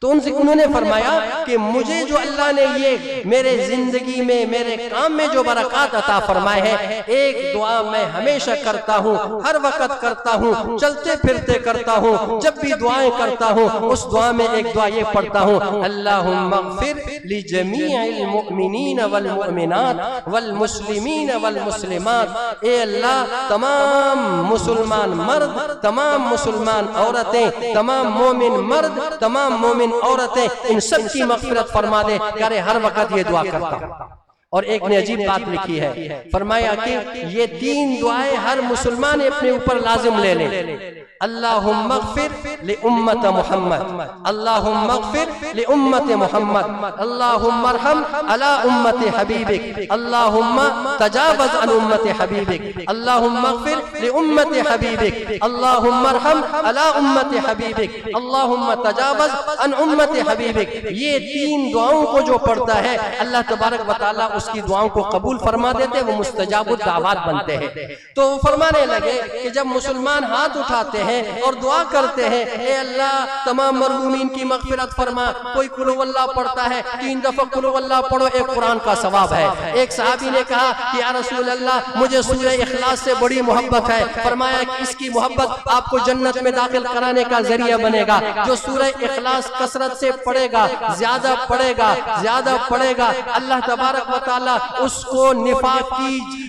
تو انہوں نے فرمایا کہ مجھے جو اللہ نے یہ میرے زندگی میں میرے کام میں جو برکات عطا فرمائے ہیں، ایک دعا میں ہمیشہ کرتا ہوں، ہر وقت کرتا ہوں، چلتے پھرتے کرتا ہوں، جب بھی دعائیں کرتا ہوں اس دعا میں ایک دعا یہ پڑھتا ہوں، اللہم اغفر لجمیع المؤمنین والمؤمنات والمسلمین والمسلمات، اے اللہ تمام مسلمان مرد، تمام مسلمان عورتیں، تمام مومن مرد، تمام مومن عورتیں، ان سب کی مغفرت فرما دے۔ یارے ہر وقت یہ دعا کرتا ہوں۔ اور ایک نے عجیب بات لکھی ہے، فرمایا کہ یہ 3 دعائیں ہر مسلمان اپنے اوپر لازم لے لے۔ اللہم اغفر لأمت محمد، اللہم اغفر لأمت محمد، اللہم ارحم علی امت حبیبک، اللہم تجاوز عن امت حبیبک، اللہم اغفر لأمت حبیبک، اللہم ارحم علی امت حبیبک، اللہم تجاوز عن امت حبیبک۔ یہ 3 دعاؤں کو جو پڑھتا ہے اللہ تبارک و تعالیٰ اس کی دعاؤں کو قبول فرما دیتے، وہ مستجاب الدعوات بنتے ہیں۔ تو وہ فرمانے لگے کہ جب مسلمان ہاتھ اٹھاتے ہیں اور دعا کرتے ہیں، اے اللہ تمام مرحومین کی مغفرت فرما، کوئی قل ہو اللہ پڑھتا ہے، 3 دفعہ قل ہو اللہ پڑھو، ایک قرآن کا ثواب ہے۔ ایک صحابی نے کہا کہ یا رسول اللہ مجھے سورہ اخلاص سے بڑی محبت ہے، فرمایا کہ اس کی محبت آپ کو جنت میں داخل کرانے کا ذریعہ بنے گا۔ جو سورہ اخلاص کثرت سے پڑھے گا، زیادہ پڑھے گا، زیادہ پڑھے گا، اللہ تبارک و تعالیٰ اس کو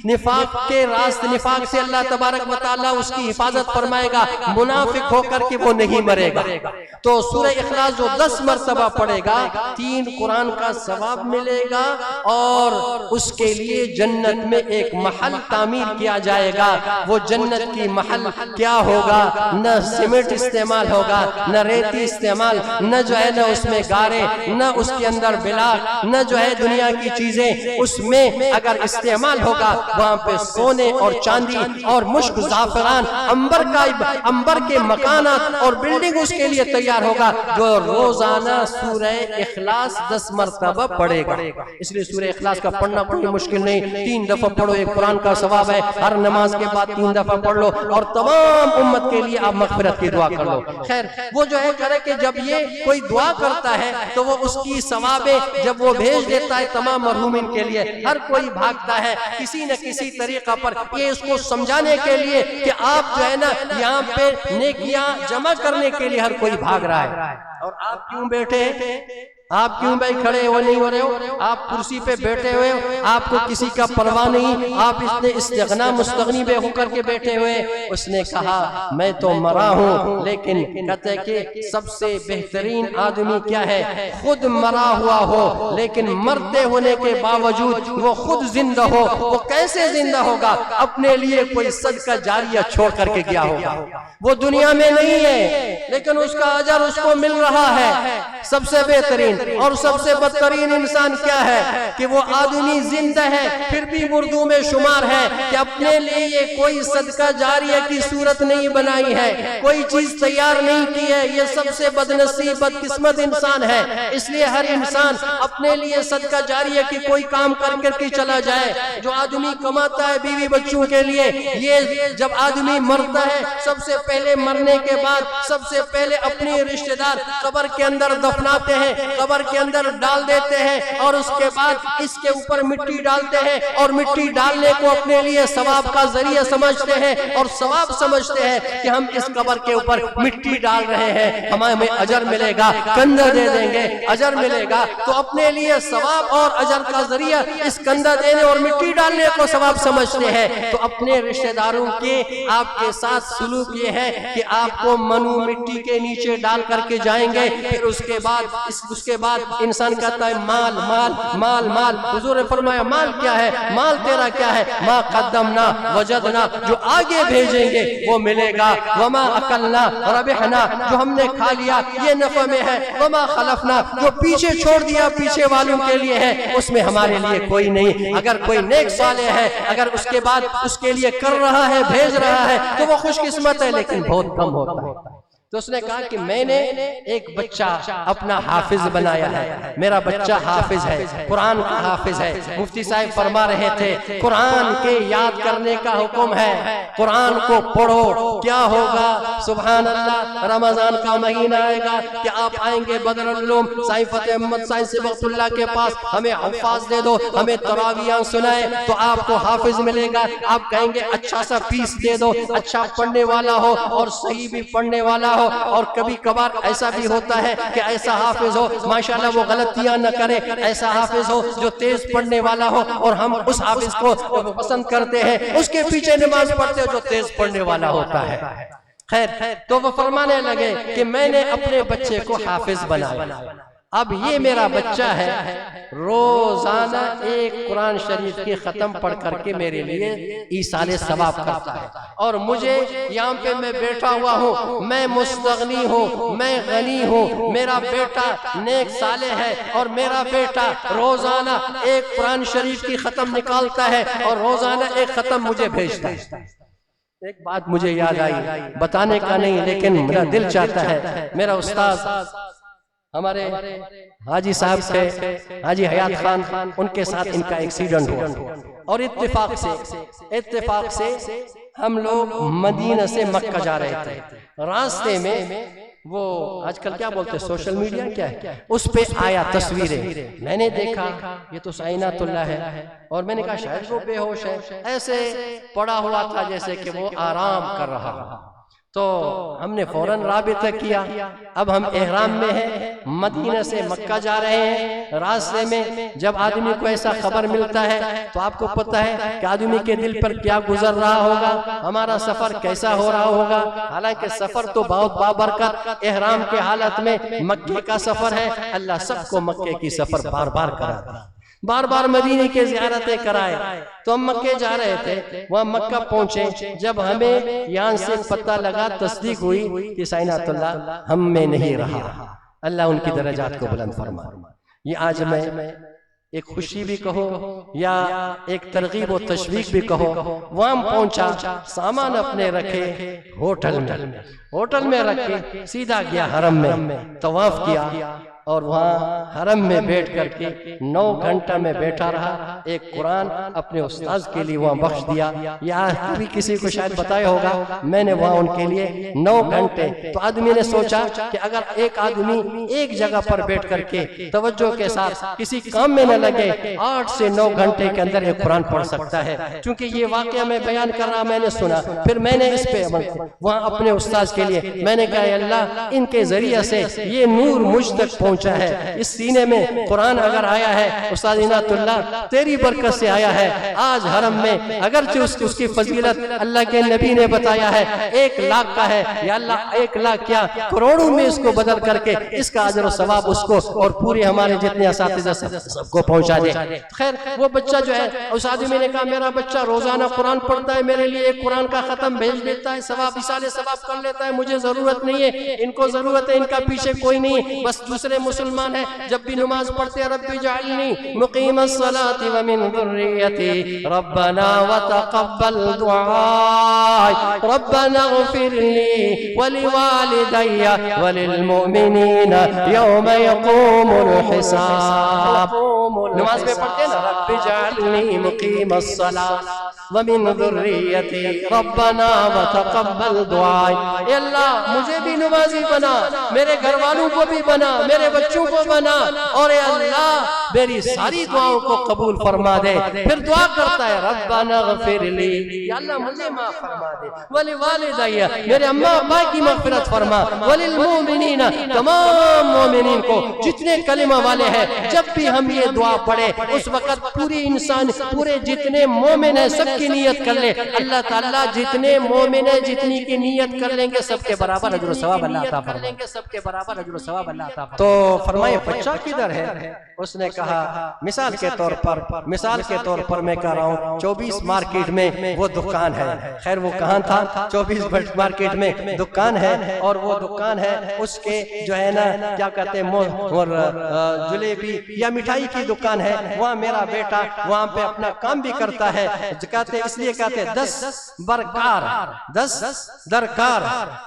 نفاق کے راست، نفاق سے اللہ تبارک و تعالیٰ اس کی حفاظت فرمائے گا، منافق ہو کر کے وہ نہیں مرے گا۔ تو سورہ اخلاص جو 10 مرتبہ پڑھے گا 3 قرآن کا ثواب ملے گا، اور اس کے لیے جنت میں ایک محل تعمیر کیا جائے گا۔ وہ جنت کی محل کیا ہوگا؟ نہ سیمنٹ استعمال ہوگا، نہ ریتی استعمال، نہ جو ہے نہ اس میں گارے، نہ اس کے اندر بلاک، نہ جو ہے دنیا کی چیزیں اس میں اگر استعمال ہوگا، وہاں پہ سونے اور چاندی اور مشک، زعفران، عنبر کے مکانات اور بلڈنگ اس کے لیے تیار ہوگا، جو روزانہ سورہ اخلاص 10 مرتبہ پڑھے گا۔ اس لیے سورہ اخلاص کا پڑھنا کوئی مشکل نہیں، 3 دفعہ پڑھو، ایک قرآن کا ثواب ہے، ہر نماز کے بعد 3 دفعہ پڑھ لو، اور تمام امت کے لیے آپ مغفرت کی دعا کر لو۔ خیر وہ جو ہے کرے کہ جب یہ کوئی دعا کرتا ہے تو وہ اس کی ثوابیں جب وہ بھیج دیتا ہے تمام مرحومین کے لیے، ہر کوئی بھاگتا ہے کسی نہ کسی طریقہ پر، یہ اس کو سمجھانے کے لیے کہ آپ جو ہے نا یہاں پہ نیکیاں جمع کرنے کے لیے ہر کوئی بھاگ رہا ہے، اور آپ کیوں بیٹھے، آپ کیوں بھائی کھڑے ہو نہیں ہو رہے ہو، آپ کرسی پہ بیٹھے ہوئے، آپ کو کسی کا پرواہ نہیں، آپ اتنے استغنا مستغنی بے ہو کر کے بیٹھے ہوئے۔ اس نے کہا میں تو مرا ہوں، لیکن کہتے ہیں کہ سب سے بہترین آدمی کیا ہے؟ خود مرا ہوا ہو لیکن مرتے ہونے کے باوجود وہ خود زندہ ہو۔ وہ کیسے زندہ ہوگا؟ اپنے لیے کوئی صدقہ جاریہ چھوڑ کر کے گیا ہوگا، وہ دنیا میں نہیں ہے لیکن اس کا اجر اس کو مل رہا ہے۔ سب سے بہترین اور سب سے بدترین انسان کیا ہے کہ وہ آدمی زندہ ہے پھر بھی مردوں میں شمار ہے، کہ اپنے لیے یہ کوئی صدقہ جاریہ کی صورت نہیں بنائی ہے، کوئی چیز تیار نہیں کی ہے۔ یہ سب سے بدنصیب بدقسمت انسان ہے۔ اس لیے ہر انسان اپنے لیے صدقہ جاریہ کی کوئی کام کر کر کے چلا جائے۔ جو آدمی کماتا ہے بیوی بچوں کے لیے، یہ جب آدمی مرتا ہے سب سے پہلے مرنے کے بعد سب سے پہلے اپنے رشتہ دار قبر کے اندر دفناتے ہیں، قبر کے اندر ڈال دیتے ہیں، اور اس کے بعد اس کے اوپر مٹی ڈالتے ہیں، اور مٹی ڈالنے کو اپنے لیے ثواب کا ذریعہ سمجھتے ہیں، اور ثواب سمجھتے ہیں کہ ہم اس قبر کے اوپر مٹی ڈال رہے ہیں، ہمیں اجر ملے گا، کندہ دے دیں گے اجر ملے گا۔ تو اپنے لیے ثواب اور اجر کا ذریعہ اس کندہ دینے اور مٹی ڈالنے کو ثواب سمجھتے ہیں۔ تو اپنے رشتہ داروں کے آپ کے ساتھ سلوک یہ ہے کہ آپ کو منو مٹی کے نیچے ڈال کر کے جائیں گے، پھر اس کے بعد انسان کہتا ہے مال مال مال مال۔ حضور نے فرمایا مال کیا ہے؟ مال تیرا کیا ہے؟ ما قدمنا وجدنا، جو آگے بھیجیں گے وہ ملے گا۔ وما اکلنا ربحنا، جو ہم نے کھا لیا یہ نفع میں ہے۔ وما خلفنا، جو پیچھے چھوڑ دیا پیچھے والوں کے لیے ہے، اس میں ہمارے لیے کوئی نہیں۔ اگر کوئی نیک صالح ہے، اگر اس کے بعد اس کے لیے کر رہا ہے، بھیج رہا ہے، تو وہ خوش قسمت ہے، لیکن بہت کم ہوتا ہے۔ تو اس نے کہا کہ میں نے ایک بچہ اپنا حافظ بنایا ہے، میرا بچہ حافظ ہے، قرآن کا حافظ ہے۔ مفتی صاحب فرما رہے تھے قرآن کے یاد کرنے کا حکم ہے، قرآن کو پڑھو، کیا ہوگا؟ سبحان اللہ، رمضان کا مہینہ آئے گا کہ آپ آئیں گے بدر العلوم سائیں فتح احمد سائیں صبغت اللہ کے پاس، ہمیں حفاظ دے دو، ہمیں تراویح سنائے، تو آپ کو حافظ ملے گا۔ آپ کہیں گے اچھا سا فیس دے دو، اچھا پڑھنے والا ہو اور صحیح بھی پڑھنے والا ہو۔ اور کبھی کبھار ایسا بھی ہوتا ہے کہ ایسا حافظ ہو ماشاءاللہ وہ غلطیاں نہ کرے، ایسا حافظ ہو جو تیز پڑھنے والا ہو اور ہم اس حافظ کو پسند کرتے ہیں، اس کے پیچھے نماز پڑھتے ہو جو تیز پڑھنے والا ہوتا ہے۔ خیر، تو وہ فرمانے لگے کہ میں نے اپنے بچے کو حافظ بنایا، اب یہ میرا بچہ ہے، روزانہ ایک قرآن شریف کی ختم پڑھ کر کے میرے لیے ایصال ثواب کرتا ہے، اور مجھے یہاں پہ میں بیٹھا ہوا ہوں، میں مستغنی ہوں، میں غنی ہوں، میرا بیٹا نیک صالح ہے، اور میرا بیٹا روزانہ ایک قرآن شریف کی ختم نکالتا ہے اور روزانہ ایک ختم مجھے بھیجتا ہے۔ ایک بات مجھے یاد آئی، بتانے کا نہیں لیکن میرا دل چاہتا ہے، میرا استاذ ہمارے حاجی صاحب تھے، حاجی حیات خان، ان کے ساتھ ان کا ایکسیڈنٹ ہوا، اور اتفاق سے ہم لوگ مدینہ سے مکہ جا رہے تھے، راستے میں وہ آج کل کیا بولتے ہیں سوشل میڈیا کیا ہے، اس پہ آیا تصویریں، میں نے دیکھا یہ تو سائنات اللہ ہے، اور میں نے کہا شاید وہ بے ہوش ہے، ایسے پڑا ہوا تھا جیسے کہ وہ آرام کر رہا ہو۔ تو ہم نے فوراً رابطہ کیا، اب ہم احرام میں ہیں، مدینہ سے مکہ جا رہے ہیں، راستے میں جب آدمی کو ایسا خبر ملتا ہے تو آپ کو پتہ ہے کہ آدمی کے دل پر کیا گزر رہا ہوگا، ہمارا سفر کیسا ہو رہا ہوگا۔ حالانکہ سفر تو بہت بابرکت، احرام کے حالت میں مکے کا سفر ہے، اللہ سب کو مکے کی سفر بار بار کراتا، بار بار مدینے کے زیارتیں کرائے۔ تو ہم مکے جا رہے تھے، وہاں مکہ پہنچے، جب ہمیں یہاں سے پتہ لگا، تصدیق ہوئی کہ سائنات اللہ ہم میں نہیں رہا، اللہ ان کی درجات کو بلند فرما۔ یہ آج میں ایک خوشی بھی کہو یا ایک ترغیب و تشویق بھی کہو، وہاں پہنچا، سامان اپنے رکھے ہوٹل میں رکھ کے سیدھا گیا حرم میں، طواف کیا، اور وہاں حرم میں بیٹھ کر کے 9 گھنٹہ میں بیٹھا رہا، ایک قرآن اپنے استاذ کے لیے وہاں بخش دیا۔ یا کبھی کسی کو شاید بتایا ہوگا، میں نے وہاں ان کے لیے 9 گھنٹے، تو آدمی نے سوچا کہ اگر ایک آدمی ایک جگہ پر بیٹھ کر کے توجہ کے ساتھ کسی کام میں نہ لگے، 8 سے 9 گھنٹے کے اندر ایک قرآن پڑھ سکتا ہے۔ چونکہ یہ واقعہ میں بیان کر رہا، میں نے سنا، پھر میں نے اس پہ وہاں اپنے استاذ کے لیے میں نے کہا اے اللہ ان کے ذریعے سے یہ نور مجھ تک پہنچا ہے، اس سینے میں قرآن اگر آیا ہے استاد عنایت اللہ تیری برکت سے آیا ہے، آج حرم میں اگرچہ اس کی فضیلت اللہ کے نبی نے بتایا ہے 1 لاکھ کا ہے، یا اللہ 1 لاکھ کیا کروڑوں میں اس کو بدل کر کے اس کا اجر و ثواب اس کو اور پورے ہمارے جتنے اساتذہ سب کو پہنچا دے۔ خیر وہ بچہ جو ہے، اس آدمی نے کہا میرا بچہ روزانہ قرآن پڑھتا ہے، میرے لیے ایک قرآن کا ختم بھیج دیتا ہے، ثواب ایصال ثواب کر لیتا ہے، مجھے ضرورت نہیں ہے، ان کو ضرورت ہے، ان کا پیچھے کوئی نہیں، بس دوسرے مسلمان ہے، جب بھی نماز پڑھتے ہیں رب اجعلنی مقیم الصلاة ومن ذریتی ربنا وتقبل دعائی ربنا اغفر لی ولوالدی وللمؤمنین یوم یقوم الحساب۔ نماز میں پڑھتے ہیں نا رب اجعلنی مقیم الصلاة ومن ذریتی ربنا وتقبل دعائی، اے اللہ مجھے بھی نمازی بنا، میرے گھر والوں کو بھی بنا، میرے بچوں کو بنا، اور اے اللہ میری ساری دعاؤں کو قبول فرما دے۔ پھر دعا کرتا ہے ربنا اغفر لی، یا اللہ مجھے معاف فرما دے، ولوالدی میرے اماں ابا کی مغفرت فرما، وللمؤمنین تمام مومنین کو جتنے کلمہ والے ہیں، جب بھی ہم یہ دعا پڑھے اس وقت پوری انسان پورے جتنے مومن ہیں سب کی نیت کر لے، اللہ تعالیٰ جتنے مومن ہیں جتنی کی نیت کر لیں گے سب کے برابر اجر و ثواب اللہ عطا فرمائے۔ تو فرمائے بچہ کدھر ہے؟ اس نے کہا مثال کے طور پر میں کہہ رہا ہوں 24 مارکیٹ میں وہ دکان ہے۔ خیر وہ کہاں تھا؟ 24 مارکیٹ میں دکان ہے، اور وہ دکان ہے اس کے جو ہے نا کیا کہتے ہیں جلیبی یا مٹھائی کی دکان ہے، وہاں میرا بیٹا وہاں پہ اپنا کام بھی کرتا ہے۔ کہتے اس لیے کہتے 10 برکار 10 درکار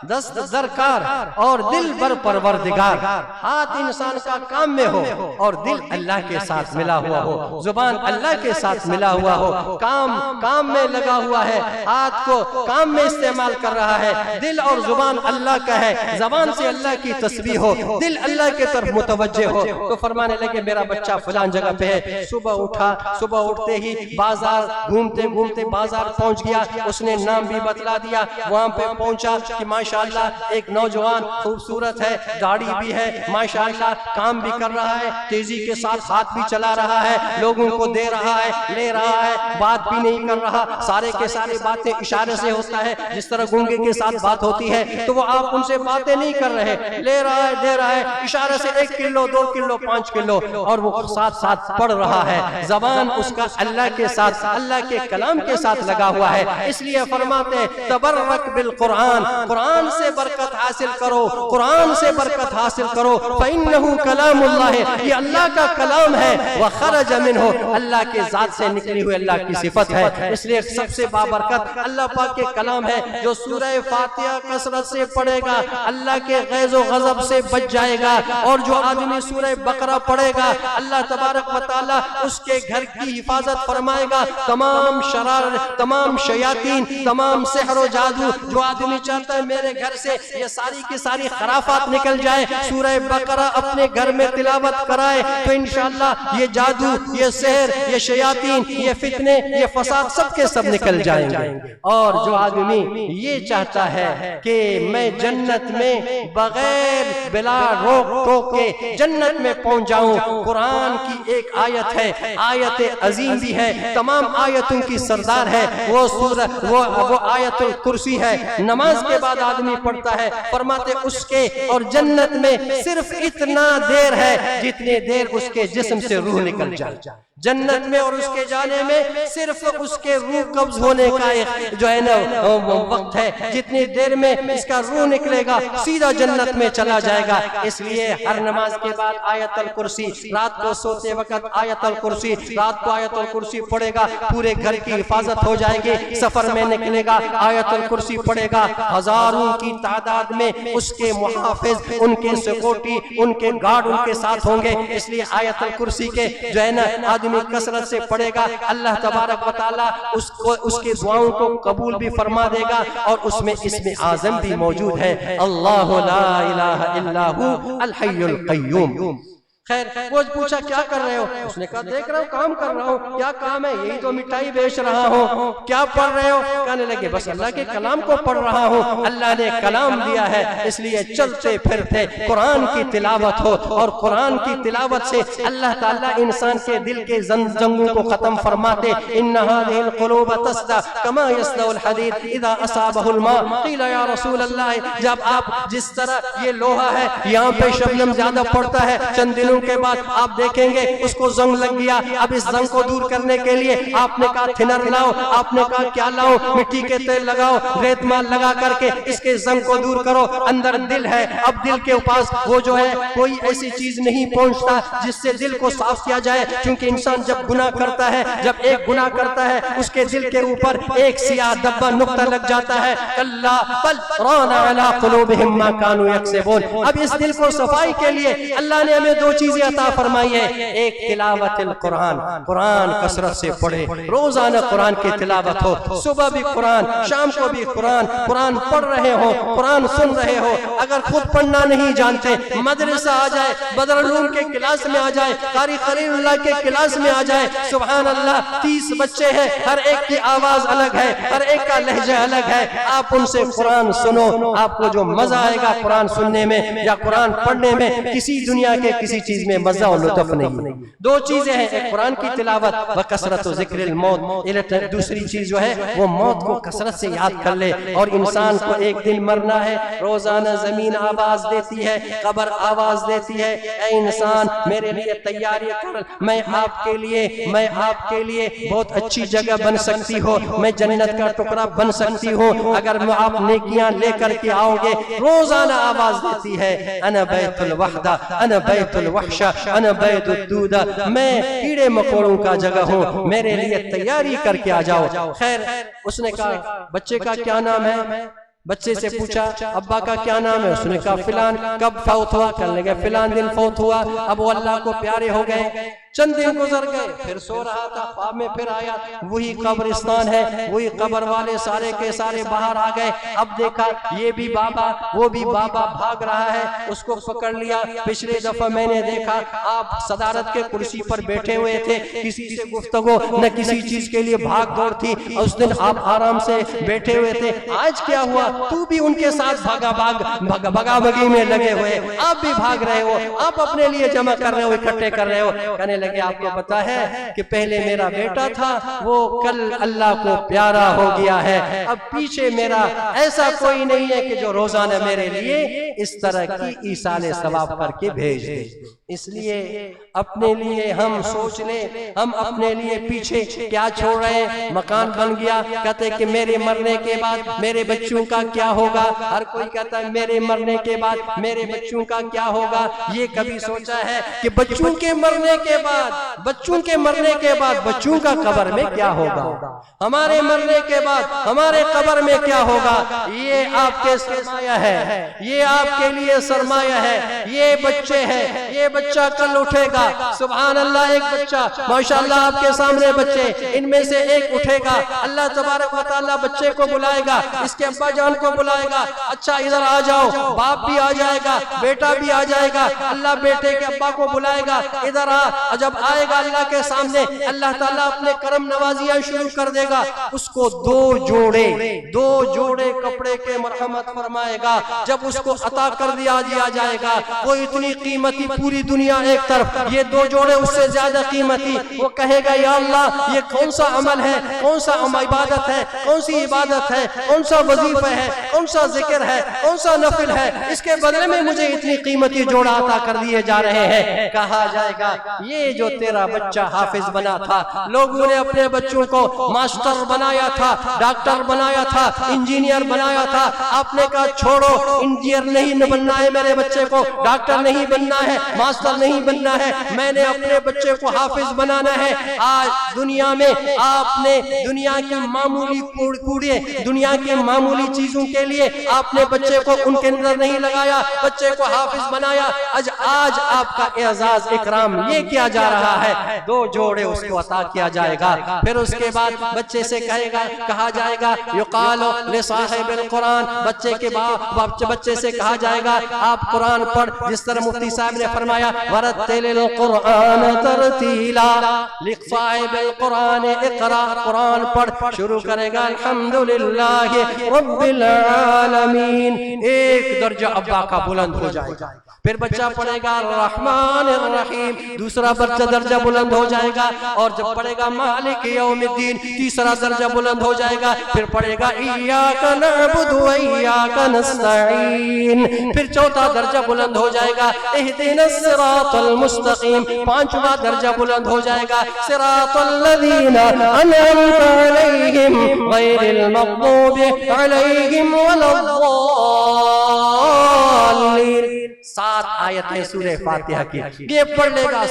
10 درکار اور دل بر پروردگار. ہاتھ انسان کا کام میں ہو اور دل اللہ کے ساتھ ملا ہوا ہو, زبان اللہ کے ساتھ ملا ہوا ہو, کام میں لگا ہوا ہے, ہاتھ کو کام میں استعمال کر رہا ہے, دل اور زبان اللہ کا ہے, زبان سے اللہ کی تسبیح ہو, دل اللہ کے طرف متوجہ ہو. تو فرمانے لگے میرا بچہ فلان جگہ پہ ہے. صبح اٹھا, صبح اٹھتے ہی بازار گھومتے گھومتے بازار پہنچ گیا. اس نے نام بھی بتلا دیا. وہاں پہ پہنچا کہ ماشاءاللہ ایک نوجوان خوبصورت ہے, داڑھی بھی ہے, ماشاءاللہ کام بھی کر رہا ہے, تیزی کے ساتھ ہاتھ بھی چلا رہا ہے, لوگوں کو دے رہا ہے, لے رہا ہے, بات بھی نہیں کر رہا, سارے کے سارے باتیں اشارے سے ہوتا ہے. جس طرح گونگے کے ساتھ بات ہوتی ہے تو وہ آپ ان سے باتیں نہیں کر رہے, لے رہا ہے, دے رہا ہے, اشارے سے 1 کلو 2 کلو 5 کلو, اور وہ ساتھ ساتھ پڑھ رہا ہے. زبان اس کا اللہ کے ساتھ, اللہ کے کلام کے ساتھ لگا ہوا ہے. اس لیے فرماتے تبرک بالقرآن, قرآن سے برکت حاصل کرو, قرآن سے برکت حاصل کرو. فإنه کلام اللہ, یہ اللہ کا کلام ہے. وخرج منہ, اللہ کے ذات سے نکلی ہوئی اللہ کی صفت ہے. اس لیے سب سے بابرکت اللہ پاک کے کلام ہے. جو سورہ فاتحہ کثرت سے پڑھے گا اللہ کے غیظ و غضب سے بچ جائے گا, اور جو آدمی سورہ بقرہ پڑھے گا اللہ تبارک و تعالی اس کے گھر کی حفاظت فرمائے گا. تمام شرار, تمام شیاطین, تمام سحر و جادو, جو آدمی چاہتا ہے میرے گھر سے یہ ساری کی ساری خرافات نکل جائے, سورہ بقرہ اپنے گھر میں تلاوت کرائے تو انشاءاللہ یہ جادو, یہ سحر, یہ شیاطین, یہ فتنے, یہ فساد سب کے سب نکل جائیں گے. اور جو آدمی یہ چاہتا ہے کہ میں جنت میں بغیر بلا روک ٹوک کے جنت میں پہنچ جاؤں, قرآن کی ایک آیت ہے, آیت عظیم بھی ہے, تمام آیتوں کی سردار ہے, وہ سورہ وہ آیت الکرسی ہے. نماز کے بعد آدمی پڑھتا ہے, فرماتے اس کے اور جنت میں صرف اتنا دیر ہے جتنے دیر اس کے جسم سے روح نکل جائے. جنت میں اور اس کے جانے میں صرف اس کے روح قبض ہونے کا ایک جو ہے نا وقت ہے, جتنی دیر میں اس کا روح نکلے گا سیدھا جنت میں چلا جائے گا. اس لیے ہر نماز کے بعد آیت الکرسی, رات کو سوتے وقت آیت الکرسی, رات کو آیت الکرسی پڑھے گا پورے گھر کی حفاظت ہو جائے گی. سفر میں نکلے گا آیت الکرسی پڑھے گا, ہزاروں کی تعداد میں اس کے محافظ, ان کے سیکورٹی, ان کے گارڈ ان کے ساتھ ہوں گے. اس لیے آیت الکرسی کے جو ہے نا آدمی کثرت سے پڑھے گا, اللہ تبارک و تعالی اس کے دعاؤں کو قبول بھی فرما دے گا. اور اس میں اسم اعظم بھی موجود ہے, اللہ لا الہ الا هو الحی القیوم. خیر وہ پوچھا کیا کر رہے ہو؟ اس نے کہا دیکھ رہا ہوں کام کر رہا ہوں. کیا کام ہے؟ یہی تو مٹھائی بیچ رہا ہوں. کیا پڑھ رہے ہو؟ کہنے لگے بس اللہ کے کلام کو پڑھ رہا ہوں, اللہ نے کلام دیا ہے اس لیے چلتے پھرتے قرآن کی تلاوت ہو, اور قرآن کی تلاوت سے اللہ تعالیٰ انسان کے دل کے زنگوں کو ختم فرماتے. ان هذه القلوب تصدع كما يصدع الحديد اذا اصابه الماء قيل يا رسول اللہ, جب آپ جس طرح یہ لوہا ہے یہاں پہ شبنم زیادہ پڑتا ہے, چند دنوں کے بعد آپ دیکھیں گے اس کو زنگ لگ گیا. اب اس زنگ کو دور کرنے کے لیے آپ نے کہا تھنر لاؤ, آپ نے کہا کیا لاؤ, مٹی کے تیل لگاؤ, ریت مال لگا کر کے اس کے زنگ کو دور کرو. اندر دل ہے, اب دل کے پاس وہ جو ہے کوئی ایسی چیز نہیں پہنچتا جس سے دل کو صاف کیا جائے, کیونکہ انسان جب گناہ کرتا ہے, جب ایک گناہ کرتا ہے اس کے دل کے اوپر ایک سیاہ دبا نقطہ لگ جاتا ہے. کلا بل ران علی قلوبہم ما کانوا یکسبون. اب اس دل کو صفائی کے لیے اللہ نے ہمیں 2 چیزیں عطا فرمائی ہے. ایک تلاوت القرآن, قرآن کثرت سے پڑھے, روزانہ قرآن کی تلاوت ہو, صبح بھی قرآن, شام کو بھی قرآن, قرآن پڑھ رہے ہو, قرآن سن رہے ہو. اگر خود پڑھنا نہیں جانتے مدرسہ آ جائے, بدر العلوم کے کلاس میں آ جائے, قاری خلیل اللہ کے کلاس میں آ جائے. سبحان اللہ 30 بچے ہیں, ہر ایک کی آواز الگ ہے, ہر ایک کا لہجہ الگ ہے. آپ ان سے قرآن سنو, آپ کو جو مزہ آئے گا قرآن سننے میں یا قرآن پڑھنے میں کسی دنیا کے کسی چیز میں مزہ اور لطف نہیں. 2 چیزیں ہیں, ایک قرآن کی تلاوت و کثرت و ذکر الموت, دوسری چیز جو ہے وہ موت کو کثرت سے یاد کر لے. اور انسان کو ایک دن مرنا ہے, روزانہ زمین آواز دیتی ہے, قبر آواز دیتی ہے, اے انسان میرے لیے تیاری کر, میں آپ کے لیے بہت اچھی جگہ بن سکتی ہو, میں جنت کا ٹکڑا بن سکتی ہوں اگر میں آپ نیکیاں لے کر کے آؤ گے. روزانہ آواز دیتی ہے انا بیت الوحدہ, انا بیت الوحدہ. الوحش انا بید الدود، میں کیڑے مکوڑوں کا جگہ ہوں، میرے لیے تیاری کر کے آ جاؤ۔ خیر اس نے کہا بچے کا کیا نام ہے؟ بچے سے پوچھا ابا کا کیا نام ہے؟ اس نے کہا فلان۔ کب فوت ہوا؟ کہنے لگے فلان دن فوت ہوا۔ اب وہ اللہ کو پیارے ہو گئے، چند دن گزر گئے، پھر سو رہا تھا، خواب میں پھر آیا، وہی قبرستان ہے، وہی قبر والے سارے کے سارے باہر آ گئے۔ اب دیکھا یہ بھی بابا وہ بھی بابا بھاگ رہا ہے، اس کو پکڑ لیا۔ پچھلے دفعہ میں نے دیکھا آپ صدارت کے کرسی پر بیٹھے ہوئے تھے، کسی سے گفتگو نہ کسی چیز کے لیے بھاگ دوڑ تھی، اس دن آپ آرام سے بیٹھے ہوئے تھے، آج کیا ہوا؟ تو بھی ان کے ساتھ بھگا بھگی میں لگے ہوئے، آپ بھی بھاگ رہے ہو، آپ اپنے لیے جمع کر رہے ہو، اکٹھے کر رہے ہو۔ کہنے لگے آپ کو پتا ہے کہ پہلے میرا بیٹا تھا، وہ کل اللہ کو پیارا ہو گیا ہے، اب پیچھے میرا ایسا کوئی نہیں ہے کہ جو روزانہ میرے لیے اس طرح کی ایصال ثواب کر کے بھیج دے۔ اس لیے اپنے لیے ہم سوچ لیں، ہم اپنے لیے پیچھے کیا چھوڑ رہے ہیں؟ مکان بن گیا، کہتے کہ میرے مرنے کے بعد میرے بچوں کا کیا ہوگا؟ ہر کوئی کہتا ہے میرے مرنے کے بعد میرے بچوں کا کیا ہوگا؟ یہ کبھی سوچا ہے کہ بچوں کے مرنے کے بعد بچوں کا قبر میں کیا ہوگا؟ ہمارے مرنے کے بعد ہمارے قبر میں کیا ہوگا؟ یہ آپ کے سرمایہ ہے، یہ آپ کے لیے سرمایہ ہے، یہ بچے ہیں، یہ بچہ کل اٹھے گا، سبحان اللہ، ایک بچہ ماشاءاللہ آپ کے سامنے بچے، ان میں سے ایک اٹھے گا، اللہ تبارک و تعالیٰ بچے کو بلائے گا، اس کے ابا جان کو بلائے گا، اچھا ادھر آ جاؤ، باپ بھی آ جائے گا، بیٹا بھی آ جائے گا، اللہ بیٹے کے ابا کو بلائے گا، ادھر آ، جب آئے گا اللہ کے سامنے، اللہ تعالیٰ اپنے کرم نوازیاں شروع کر دے گا، اس کو دو جوڑے کپڑے کے مرحمت فرمائے گا، جب اس کو عطا کر دیا جائے گا، وہ اتنی قیمتی پوری دنیا ایک طرف، یہ دو جوڑے اس سے زیادہ قیمتی، وہ کہے گا یا اللہ یہ کون سا عمل ہے، کون سا عبادت ہے، کون سی عبادت ہے، کون سا وظیفہ ہے، کون سا ذکر ہے، کون سا نفل ہے، اس کے بدلے میں مجھے اتنی قیمتی جوڑا عطا کر دیے جا رہے ہیں۔ کہا جائے گا یہ جو تیرا بچہ حافظ بنا تھا، لوگوں نے اپنے بچوں کو ماسٹر بنایا تھا، ڈاکٹر بنایا تھا، انجینئر بنایا تھا، آپ نے کہا چھوڑو، انجینئر نہیں بننا ہے میرے بچے کو، ڈاکٹر نہیں بننا ہے، ماسٹر نہیں بننا ہے، میں نے اپنے بچے کو حافظ بنانا ہے۔ آج دنیا میں آپ نے دنیا کی معمولی کوڑے، دنیا کی معمولی چیزوں کے لیے آپ نے بچے کو ان کے اندر نہیں لگایا، بچے کو حافظ بنایا۔ آج آپ کا اعزاز اکرام یہ کیا جا رہا ہے، دو جوڑے اس کو عطا کیا جائے گا۔ پھر اس کے بعد بچے سے کہا جائے گا یقال لصاحب القرآن، بچے سے کہا جائے گا آپ قرآن پڑھ، جس طرح مفتی صاحب نے فرمایا ورتل القرآن ترتیلا، لصاحب القرآن اقرا، قرآن پڑھ، شروع کرے گا الحمدللہ رب العالمین، ایک درجہ ابا کا بلند ہو جائے گا۔ پھر بچہ پڑھے گا الرحمن الرحیم، دوسرا درجہ بلند ہو جائے گا، اور جب پڑھے گا مالک یوم الدین، تیسرا درجہ بلند ہو جائے گا۔ پھر پڑھے گا ایاک نعبد و ایاک نستعین، پھر چوتھا درجہ بلند ہو جائے گا اہدنا الصراط المستقیم، پانچواں درجہ بلند ہو جائے گا صراط الذین انعمت علیہم غیر المغضوب علیہم ولا الضالین۔ 7 آیتیں سورہ فاتحہ کی، یہ پڑھ لے گا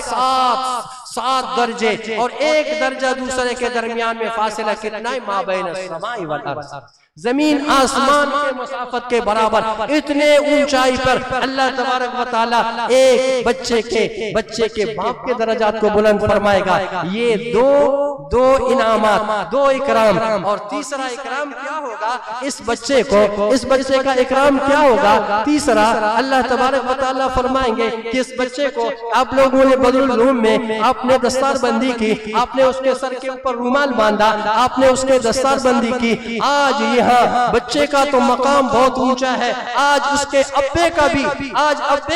7 درجے، اور ایک درجہ دوسرے کے درمیان میں فاصلہ کتنا ہے؟ ما بین السماء والارض، زمین آسمان کے مسافت کے برابر، اتنے اونچائی پر اللہ تبارک و تعالیٰ ایک بچے کے باپ کے درجات کو بلند فرمائے گا۔ یہ دو انعامات، 2 اکرام، اور تیسرا اکرام کیا ہوگا اس بچے کا اکرام کیا ہوگا؟ تیسرا اللہ تبارک و تعالیٰ فرمائیں گے کہ اس بچے کو آپ لوگوں نے بدر العلوم میں آپ نے دستار بندی کی، آپ نے اس کے سر کے اوپر رومال باندھا، آپ نے اس کے دستار بندی کی۔ آج یہاں بچے کا تو مقام بہت اونچا ہے، آج اس کے ابے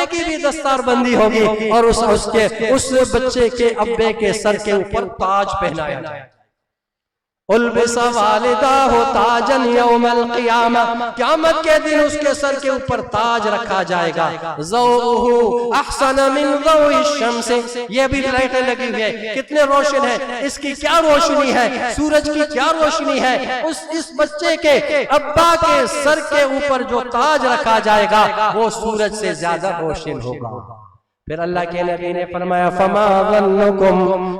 کی بھی دستار بندی ہوگی، اور اس بچے کے ابے کے سر کے اوپر تاج پہنایا جائے۔ البس والداہ تاجن یوم القیامہ، قیامت کے دن اس کے سر کے اوپر تاج رکھا جائے گا۔ ضوءہ احسن من ضوء الشمس، یہ بھی لائٹیں لگی ہوئی ہے، کتنے روشن ہے، اس کی کیا روشنی ہے، سورج کی کیا روشنی ہے، اس بچے کے ابا کے سر کے اوپر جو تاج رکھا جائے گا وہ سورج سے زیادہ روشن ہوگا۔ پھر اللہ کے نبی نے فرمایا فما ظنکم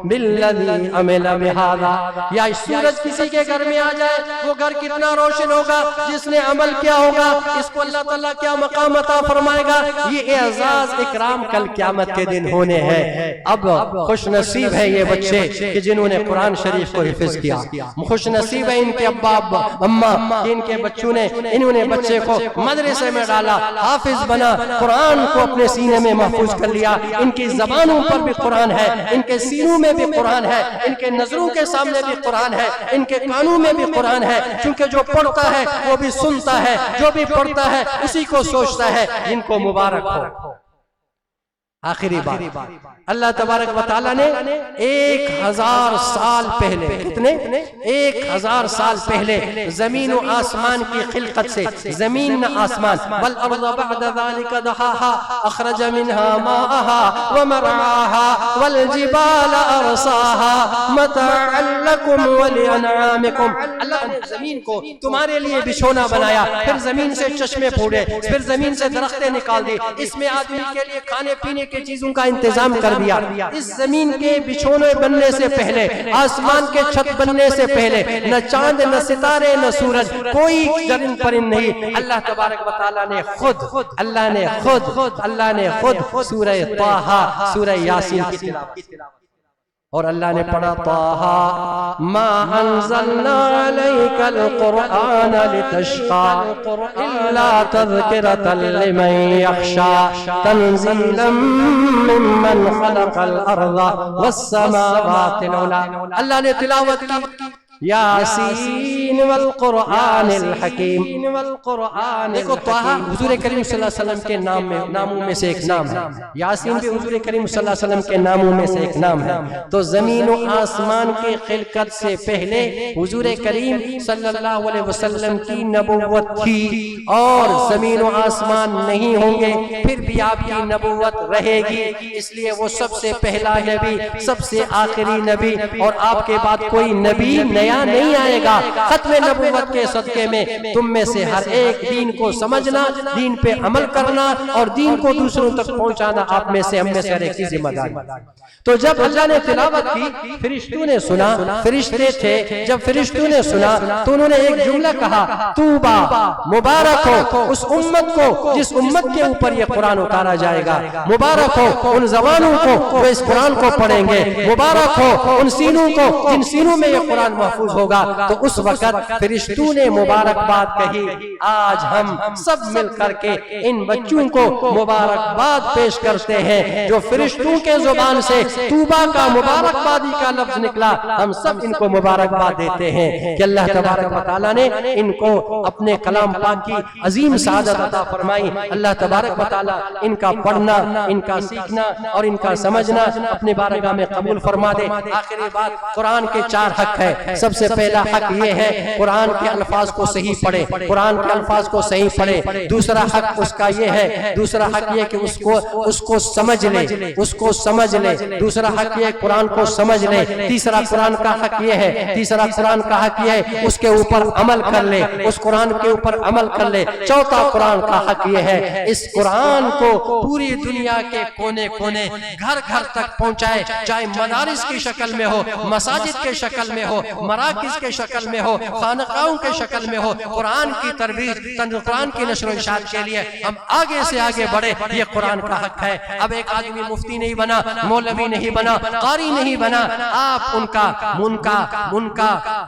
بالذی عمل بہذا، یا سورج کسی کے گھر میں آ جائے وہ گھر کتنا روشن ہوگا جس نے عمل کیا ہوگا، اس کو اللہ تعالیٰ کیا مقام عطا فرمائے گا۔ یہ اعزاز اکرام کل قیامت کے دن ہونے ہیں۔ اب خوش نصیب ہے یہ بچے کہ جنہوں نے قرآن شریف کو حفظ کیا، خوش نصیب ہے ان کے ابا اماں ان کے بچوں نے، انہوں نے بچے کو مدرسے میں ڈالا، حافظ بنا، قرآن کو اپنے سینے میں محفوظ کر لیا، ان کی زبانوں پر بھی قرآن ہے، ان کے سینوں میں بھی قرآن ہے، ان کے نظروں کے سامنے بھی قرآن ہے، ان کے کانوں میں بھی قرآن ہے، کیونکہ جو پڑھتا ہے وہ بھی سنتا ہے، جو بھی پڑھتا ہے اسی کو سوچتا ہے۔ ان کو مبارک ہو۔ آخری بات، اللہ تبارک و تعالیٰ نے 1000 سال پہلے، کتنے؟ 1000 سال پہلے زمین و آسمان کی خلقت سے، زمین نہ آسمان، والارض بعد ذلك دحاها اخرج منها ماءها ومرعاها والجبال ارساها متاعا لكم ولانعامكم۔ اللہ نے زمین کو تمہارے لیے بچھونا بنایا، پھر زمین سے چشمے پھوڑے، پھر زمین سے درختیں نکال دی، اس میں آدمی کے لیے کھانے پینے کے چیزوں کا انتظام کر دیا۔ اس زمین کے بچھونے بننے سے پہلے، آسمان کے چھت بننے سے پہلے، نہ چاند نہ ستارے نہ سورج، کوئی جرن پرند نہیں، اللہ تبارک و تعالیٰ نے خود، اللہ نے خود سورہ طٰہٰ، سورہ یاسین کی تلاوت، اور اللہ نے پڑھا طٰہٰ ما انزلنا علیک القرآن لتشقى الا تذکرۃ لمن یخشى تنزیلا ممن خلق الارض والسماوات العلی۔ اللہ نے تلاوت کی یاسین والقرآن الحکیم۔ دیکھو طٰہٰ حضور کریم صلی اللہ علیہ وسلم کے ناموں میں سے ایک نام ہے، یاسین بھی حضور کریم صلی اللہ علیہ وسلم کے ناموں میں سے ایک نام ہے۔ تو زمین و آسمان کی خلقت سے پہلے حضور کریم صلی اللہ علیہ وسلم کی نبوت تھی، اور زمین و آسمان نہیں ہوں گے پھر بھی آپ کی نبوت رہے گی، اس لیے وہ سب سے پہلا نبی، سب سے آخری نبی، اور آپ کے بعد کوئی نبی نیا نہیں آئے گا۔ ختم نبوت کے صدقے میں تم میں سے ہر ایک دین کو سمجھنا، دین پہ عمل کرنا اور دین کو دوسروں تک پہنچانا آپ میں سے، ہم میں سے ہر ایک کی ذمہ داری۔ تو جب اللہ نے تلاوت کی، فرشتوں نے سنا، فرشتے تھے، جب فرشتوں نے سنا تو انہوں نے ایک جملہ کہا، طوبیٰ، مبارک ہو اس امت کو جس امت کے اوپر یہ قرآن اتارا جائے گا، مبارک ہو ان زبانوں کو جو اس قرآن کو پڑھیں گے، مبارک ہو ان سینوں کو جن سینوں میں یہ قرآن محفوظ ہوگا۔ تو اس وقت فرشتوں نے مبارکباد کہی۔ آج ہم سب مل کر کے ان بچوں کو مبارکباد پیش کرتے ہیں، جو فرشتوں کے زبان سے طوبیٰ کا مبارکبادی کا لفظ نکلا، ہم سب ان کو مبارکباد دیتے ہیں کہ اللہ تبارک و تعالیٰ نے ان کو اپنے کلام پاک کی عظیم سعادت عطا فرمائی۔ اللہ تبارک و تعالیٰ ان کا پڑھنا، ان کا سیکھنا اور ان کا سمجھنا اپنے بارگاہ میں قبول فرما دے۔ آخری بات، قرآن کے 4 حق ہے۔ سب سے پہلا حق یہ ہے قرآن کے الفاظ کو صحیح پڑھے، قرآن کے الفاظ کو صحیح پڑھے۔ دوسرا حق اس کا یہ ہے، دوسرا حق یہ کہ اس کو سمجھ لے، اس کو سمجھ لے۔ دوسرا حق یہ قرآن کو سمجھ لے۔ تیسرا قرآن کا حق یہ ہے، تیسرا قرآن کا حق یہ ہے اس کے اوپر عمل کر لے، اس قرآن کے اوپر عمل کر لے۔ چوتھا قرآن کا حق یہ ہے اس قرآن کو پوری دنیا کے کونے کونے، گھر گھر تک پہنچائے، چاہے مدارس کی شکل میں ہو، مساجد کے شکل میں ہو، مراکز کے شکل میں ہو، خانقاہوں کے شکل میں ہو۔ قرآن کی ترویج، قرآن کی نشر و اشاعت کے لیے ہم آگے سے آگے بڑھے، یہ قرآن کا حق ہے۔ اب ایک آدمی مفتی نہیں بنا، مولوی نہیں بنا، قاری نہیں بنا، آپ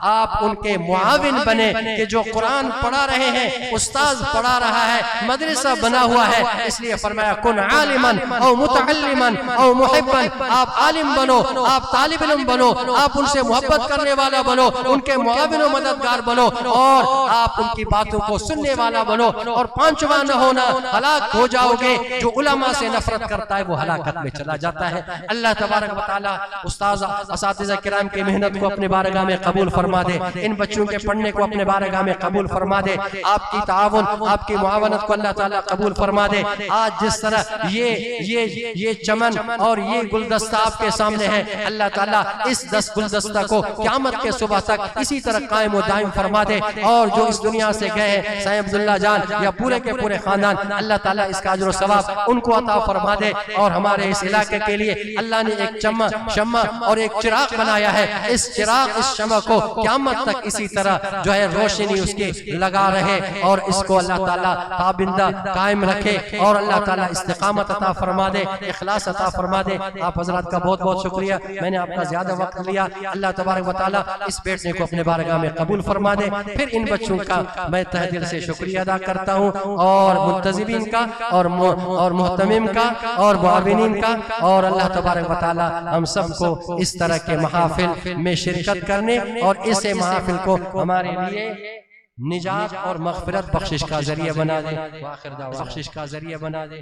آپ ان کے معاون بنے کہ جو قرآن پڑھا رہے ہیں، استاذ پڑھا رہا ہے، مدرسہ بنا ہوا ہے، اس لیے فرمایا کن عالما او متعلما او محبا۔ آپ عالم بنو، آپ طالب علم بنو، آپ ان سے محبت کرنے والا بنو، ان کے معاون و مددگار بنو، اور آپ ان کی باتوں کو سننے والا بنو۔ اور پانچواں نہ ہونا، ہلاک ہو جاؤ گے۔ جو علماء سے نفرت کرتا ہے وہ ہلاکت میں چلا جاتا ہے۔ اللہ تبارک و تعالیٰ استاذ اساتذہ کرام کی محنت کو اپنے بارگاہ میں قبول فرما دے، ان بچوں کے پڑھنے کو اپنے بارگاہ میں قبول فرما دے، آپ کی تعاون، آپ کی معاونت کو اللہ تعالیٰ قبول فرما دے۔ آج جس طرح یہ چمن اور یہ گلدستہ آپ کے سامنے ہے، اللہ تعالیٰ اس 10 گلدستہ کو قیامت کے صبح تک اسی طرح قائم و دائم فرما دے، اور جو اس دنیا سے گئے ہیں سائیں عبداللہ جان یا پورے کے پورے خاندان، اللہ تعالیٰ اس کا اجر و ثواب ان کو عطا فرما دے، اور ہمارے اس علاقے کے لیے اللہ نے ایک شمع اور ایک چراغ بنایا ہے، اس چراغ اس شمع کو قیامت تک اسی طرح جو ہے روشنی اس کے لگا رہے، اور اس کو اللہ تعالیٰ تابندہ قائم رکھے، اور اللہ تعالیٰ استقامت عطا فرما دے، اخلاص عطا فرما دے۔ آپ حضرات کا بہت بہت شکریہ، میں نے آپ کا زیادہ وقت لیا، اللہ تبارک و تعالیٰ اس بیٹھنے کو اپنے بارگاہ میں قبول فرما دے۔ پھر ان بچوں کا میں تہ دل سے شکریہ ادا کرتا ہوں، اور منتظمین کا اور محتمم کا اور معاونین کا، اور اللہ تبارک و تعالیٰ ہم سب کو اس طرح کے محافل میں شرکت کرنے اور اس محافل کو ہمارے لیے نجات اور مغفرت بخشش کا ذریعہ بنا دے، بخشش کا ذریعہ بنا دے۔